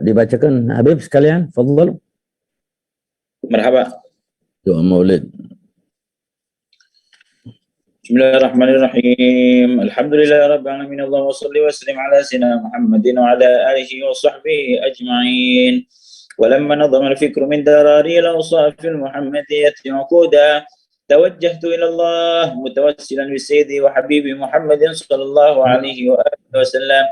Speaker 3: Dibacakan Habib sekalian, fadhal.
Speaker 4: Marhaba.
Speaker 3: Doa maulid.
Speaker 4: Bismillahirrahmanirrahim. Alhamdulillah rabbil alamin. Allahumma shalli wa sallim ala sayyidina Muhammadin wa ala alihi wa sahbihi ajma'in. ولما نظم الفكر من دراري الأوصاف المحمدية عقودا توجهت إلى الله متوسلا بسيدي وحبيبي محمد صلى الله عليه وآله وسلم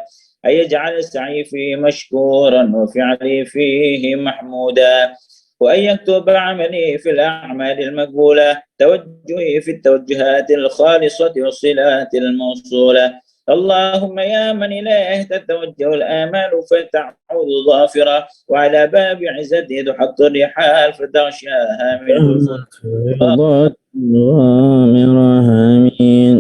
Speaker 4: أن يجعل السعي فيه مشكورا وفعلي فيه محمودا وأن يكتب عملي في الأعمال المقبولة توجهي في التوجهات الخالصة والصلات الموصولة اللهم يا من إليه تتوجه الآمال فتعود ظافرة وعلى باب عزته تحط الرحال فتغشاها من
Speaker 3: الفضل آمين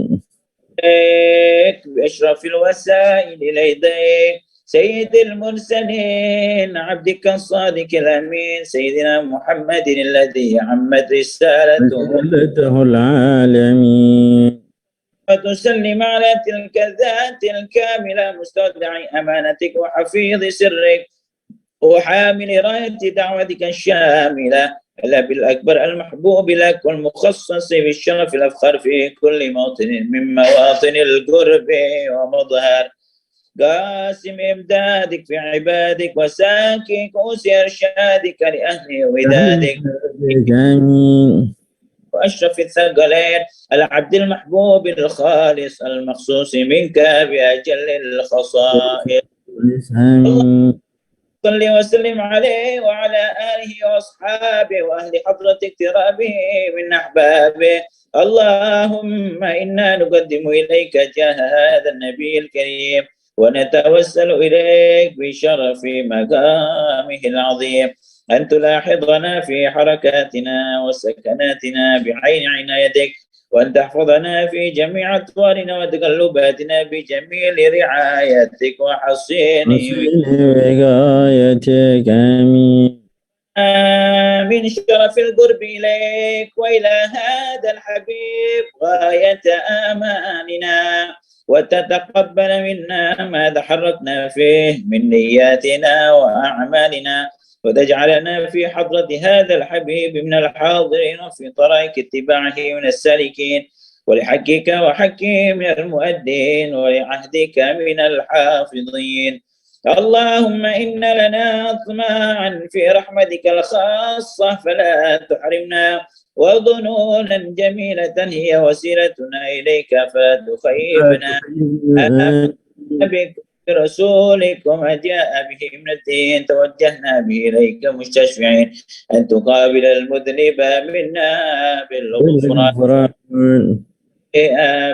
Speaker 4: بأشرف الوسائل ليديك سيد المرسلين عبدك الصادق الأمين سيدنا محمد الذي عمت رسالته
Speaker 3: العالمين
Speaker 4: وتسلم على تلك الذات الكاملة مستودع أمانتك وحفيظ سرك وحامل راية دعوتك الشاملة الأب الأكبر المحبوب لك والمخصص بالشرف الأفخر في كل موطن من مواطن القرب ومظهر قاسم إمدادك في عبادك وساكي كؤوس إرشادك لأهل ودادك وأشرف الثقلين العبد المحبوب الخالص المخصوص منك بأجل الخصائص صل وسلم عليه وعلى آله وأصحابه وأهل حضرة اقترابه من أحبابه اللهم إنا نقدم إليك جاه هذا النبي الكريم ونتوسل إليك بشرف مقامه العظيم أن تلاحظنا في حركاتنا وسكناتنا بعين عنايتك وأن تحفظنا في جميع أطوارنا وتقلباتنا بجميل رعايتك وحصين
Speaker 3: وقايتك آمين
Speaker 4: من شرف القرب إليك وإلى هذا الحبيب غاية آماننا وتتقبل منا ما تحركنا فيه من نياتنا وأعمالنا وتجعلنا في حضرة هذا الحبيب من الحاضرين في طريق اتباعه من السالكين ولحقك وحقه من المؤدين ولعهدك من الحافظين اللهم إن لنا طمعا في رحمتك الخاصة فلا تحرمنا وظنونا جميلة هي وسيلتنا إليك فلا تخيبنا برسولك وما جاء به من الدين توجهنا به إليك مستشفعين أن تقابل المذنب منا بالغفران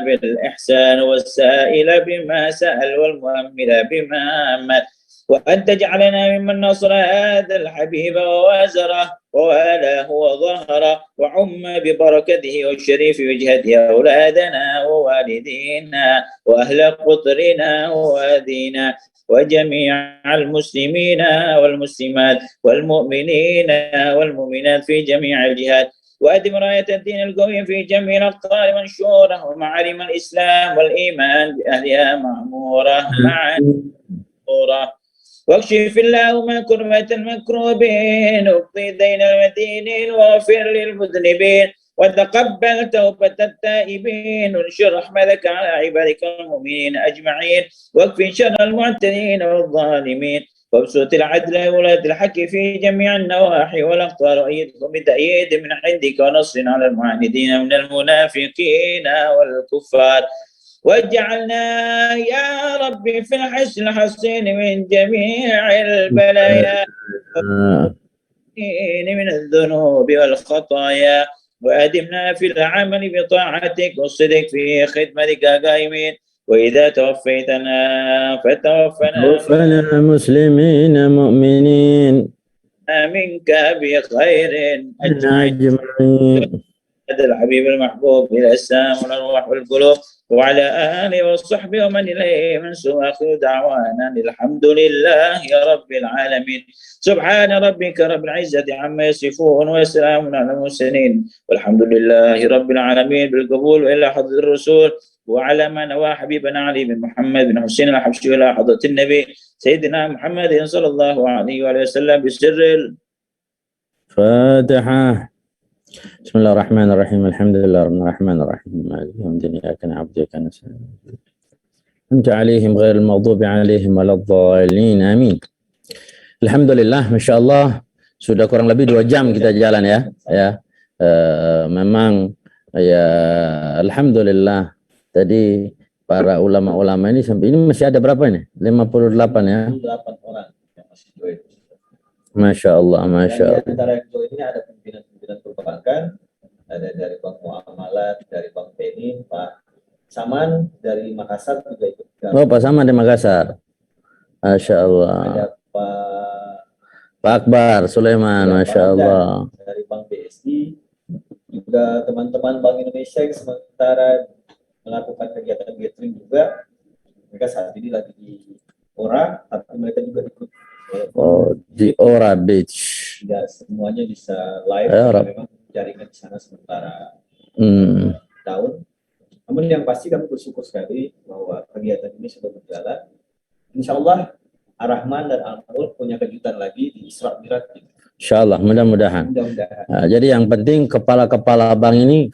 Speaker 4: بالإحسان والسائل بما سأل والمؤمل بما أمل وأن تجعلنا ممن نصر هذا الحبيب ووازره ووالاه وظهره وعم ببركته والشريف وجهته أولادنا ووالدينا وأهل قطرنا ووادينا وجميع المسلمين والمسلمات والمؤمنين والمؤمنات في جميع الجهات وأدم راية الدين القوي في جميع الأقطار منشورة، ومعالم الإسلام والإيمان بأهلها معمورة معمورة. واكشف اللهم كربة المكروبين، واقضي دين المدينين، واغفر للمذنبين، وتقبل توبة التائبين، وانشر رحمتك على عبادك المؤمنين أجمعين، واكفي شر المعتدين والظالمين، وابسط العدل وولاة الحق في جميع النواحي والأقطار، وأيدهم بتأييد من عندك ونصر على المعاندين من المنافقين والكفار. واجعلنا يا ربي في الحسن الحصين من جميع البلايا من الذنوب والخطايا، وأدمنا في العمل بطاعتك والصدق في خدمتك قائمين. وإذا توفيتنا فتوفنا
Speaker 3: مسلمين مؤمنين
Speaker 4: منك بخير أجمعين.
Speaker 3: أجمعين.
Speaker 4: هذا الحبيب المحبوب إلى السلام والأرواح والقلوب، وعلى آله وصحبه ومن إليه منسوب. آخر دعوانا الحمد لله يا رب العالمين. سبحان ربك رب العزة عما يصفون، وسلام على المرسلين، والحمد لله رب العالمين بالقبول. وإلى حضرة الرسول وعلى ما نوى حبيبنا علي بن محمد بن حسين الحبشي، إلى حضرة النبي سيدنا محمد صلى الله عليه وآله وسلم بسر
Speaker 3: الفاتحة. بسم الله الرحمن الرحيم. الحمد لله رب الرحمن الرحيم مالك يوم الدين إياك نعبد وإياك نستعين أنت عليهم غير المغضوب عليهم ولا الضالين آمين. Alhamdulillah, Masya Allah, sudah kurang lebih 2 jam kita jalan ya. Memang ya Alhamdulillah, tadi para ulama-ulama ini sampai ini masih ada berapa ini? 58 ya.
Speaker 7: 8 orang yang masih join.
Speaker 3: Masya Allah, Masya
Speaker 7: Dan
Speaker 3: Allah.
Speaker 7: di antara yang join ini ada pimpinan-pimpinan perbankan, ada dari Bank Muamalat, dari Bank Beni, Pak Saman dari Makassar juga ikut.
Speaker 3: Oh, Pak Saman di Makassar. Masya Allah.
Speaker 7: Ada
Speaker 3: Pak Akbar Sulaiman, Masya Allah.
Speaker 7: dari Bank BSI, juga teman-teman Bank Indonesia yang sementara melakukan kegiatan gathering juga. Mereka saat ini lagi di Ora, tapi mereka juga ikut.
Speaker 3: Oh, di Ora Beach.
Speaker 7: Tidak semuanya bisa live, memang jaringan di sana sementara down. Namun yang pasti kami bersyukur sekali bahwa kegiatan ini sudah berjalan. Insya Allah Ar-Rahman dan Al-Mulk punya kejutan lagi di Isra Mi'raj.
Speaker 3: Insya Allah, mudah-mudahan. Nah, jadi yang penting kepala-kepala bank ini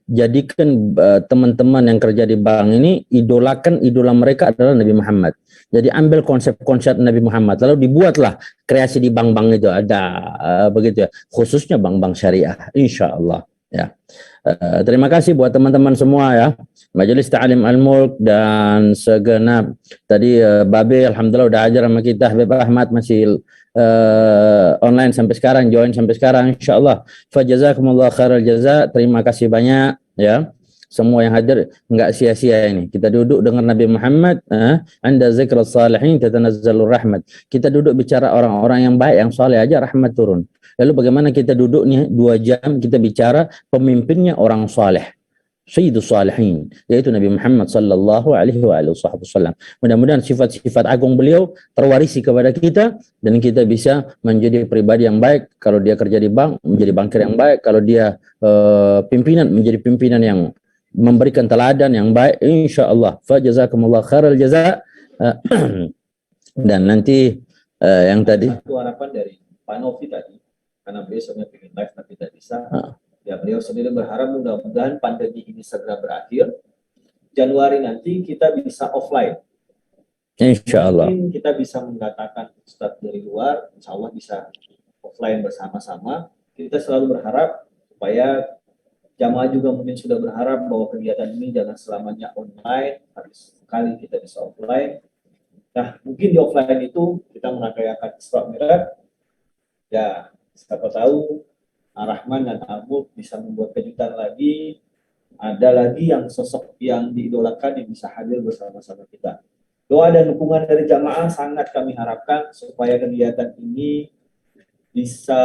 Speaker 3: jadikan teman-teman yang kerja di bank ini idola mereka adalah Nabi Muhammad. Jadi ambil konsep-konsep Nabi Muhammad lalu dibuatlah kreasi di bank-bank itu ada begitu ya, khususnya bank-bank syariah. Insya Allah ya. Terima kasih buat teman-teman semua ya, Majelis Ta'lim Al-Mulk dan segenap tadi Babe alhamdulillah udah ajar sama kita. Habib Ahmad masih online sampai sekarang, join sampai sekarang insyaallah. Fajazakumullah khairal jaza. Terima kasih banyak ya. Semua yang hadir enggak sia-sia ini. Kita duduk dengar Nabi Muhammad, anda zikrul salihin tatanazzalur rahmat. Kita duduk bicara orang-orang yang baik, yang saleh aja rahmat turun. Lalu bagaimana kita duduk nih 2 jam kita bicara pemimpinnya orang saleh, Sayyidus Salihin, yaitu Nabi Muhammad sallallahu alaihi wasallam. Mudah-mudahan sifat-sifat agung beliau terwarisi kepada kita dan kita bisa menjadi pribadi yang baik. Kalau dia kerja di bank, menjadi bankir yang baik. Kalau dia pimpinan, menjadi pimpinan yang memberikan teladan yang baik, insyaallah. Fa jazakumullah khairal jaza. Dan nanti yang tadi
Speaker 7: itu harapan dari Pak Novi tadi, karena beliau sebenarnya ingin live tapi tidak bisa. Ya, beliau sendiri berharap mudah-mudahan pandemi ini segera berakhir. Januari nanti kita bisa offline.
Speaker 3: Insyaallah.
Speaker 7: Mungkin kita bisa mendatangkan ustadz dari luar, insya Allah bisa offline bersama-sama. Kita selalu berharap supaya jamaah juga mungkin sudah berharap bahwa kegiatan ini jangan selamanya online, harus sekali kita bisa offline. Nah, mungkin di offline itu kita merayakan Isra Mi'raj. Ya, siapa tahu Ar-Rahman dan Al-Mulk bisa membuat kejutan lagi. Ada lagi yang sosok yang diidolakan yang bisa hadir bersama-sama kita. Doa dan dukungan dari jamaah sangat kami harapkan supaya kegiatan ini bisa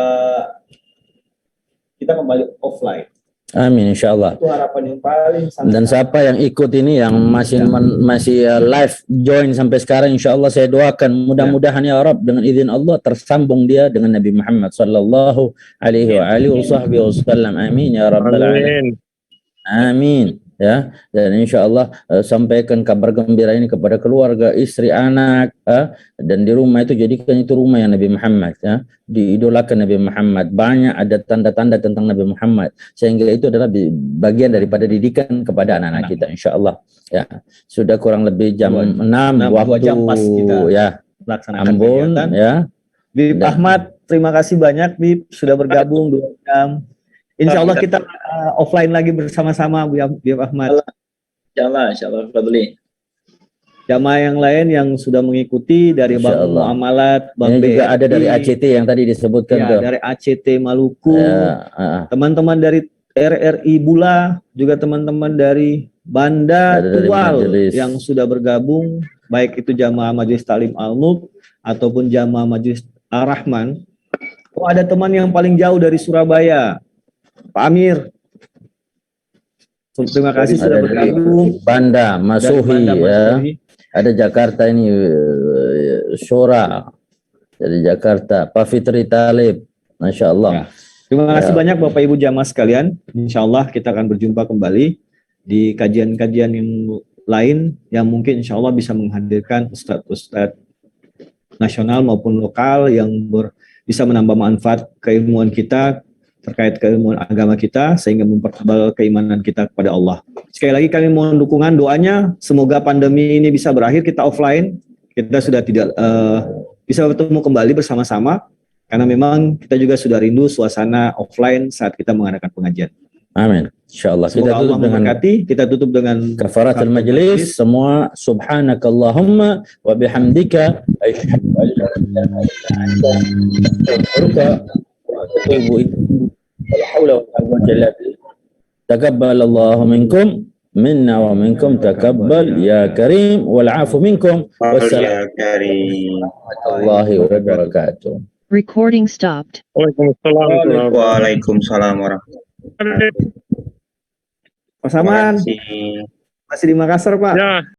Speaker 7: kita kembali offline.
Speaker 3: Amin insyaallah.
Speaker 1: Itu harapan yang paling
Speaker 3: Dan siapa yang ikut ini yang masih live join sampai sekarang, insyaallah saya doakan mudah-mudahan ya Rabb dengan izin Allah tersambung dia dengan Nabi Muhammad sallallahu alaihi wasallam. Amin ya rabbal alamin. Amin. Ya, dan insyaallah sampaikan kabar gembira ini kepada keluarga, istri, anak, dan di rumah itu jadikan itu rumah yang Nabi Muhammad, ya, diidolakan Nabi Muhammad. Banyak ada tanda-tanda tentang Nabi Muhammad sehingga itu adalah bagian daripada didikan kepada anak-anak kita insyaallah. Ya, sudah kurang lebih jam 6 waktu
Speaker 1: jam pas kita
Speaker 3: ya
Speaker 1: melaksanakan
Speaker 3: Ambon
Speaker 1: kegiatan.
Speaker 3: ya.
Speaker 1: Bib Ahmad, terima kasih banyak Bib sudah bergabung 2 jam. Insya Allah kita offline lagi bersama-sama Bib Ahmad.
Speaker 4: Insyaallah Fadli.
Speaker 1: Jamaah yang lain yang sudah mengikuti dari Bang
Speaker 3: Insyaallah.
Speaker 1: Muamalat, Bang
Speaker 3: Ini juga
Speaker 1: BRI,
Speaker 3: ada dari ACT yang tadi disebutkan
Speaker 1: ya,
Speaker 3: tuh.
Speaker 1: dari ACT Maluku,
Speaker 3: Ya,
Speaker 1: teman-teman dari RRI Bula, juga teman-teman dari Banda
Speaker 3: Ada dari
Speaker 1: Tual
Speaker 3: majelis.
Speaker 1: yang sudah bergabung, baik itu Jamaah Majelis Talim Al-Mulk ataupun Jamaah Majelis Ar-Rahman. Oh, ada teman yang paling jauh dari Surabaya, Pak Amir. Terima kasih sudah
Speaker 3: Ada dari
Speaker 1: bergabung.
Speaker 3: Banda,
Speaker 1: Dari
Speaker 3: Masuhi
Speaker 1: Banda, Mas
Speaker 3: ya.
Speaker 1: Suhi.
Speaker 3: Ada Jakarta ini Syura dari Jakarta, Pak Fitri Talib, Masya Allah.
Speaker 1: Ya. Terima kasih
Speaker 3: Ya.
Speaker 1: banyak Bapak Ibu jamaah sekalian. Insya Allah kita akan berjumpa kembali di kajian-kajian yang lain yang mungkin insya Allah bisa menghadirkan ustadz-ustadz nasional maupun lokal yang bisa menambah manfaat keilmuan kita terkait keilmuan agama kita sehingga mempertebal keimanan kita kepada Allah. Sekali lagi kami mohon dukungan doanya semoga pandemi ini bisa berakhir, kita offline, kita sudah tidak bisa bertemu kembali bersama-sama karena memang kita juga sudah rindu suasana offline saat kita mengadakan pengajian.
Speaker 3: Amin. Insyaallah kita
Speaker 1: Semoga Allah
Speaker 3: tutup dengan
Speaker 1: memberkati, kita tutup dengan
Speaker 3: kafaratul majlis semua. Subhanakallahumma wa bihamdika asyhadu an la ilaha illa anta astaghfiruka wa atubu ilaik. La haula wa la quwwata illa billah. Taqabbalallahu minkum minna wa minkum taqabbal ya karim wal afu minkum wassalamu warahmatullahi wabarakatuh.
Speaker 8: Recording stopped.
Speaker 9: Waalaikumsalam warahmatullahi wabarakatuh.
Speaker 1: Pak Saman, masih di Makassar Pak?
Speaker 9: Ya.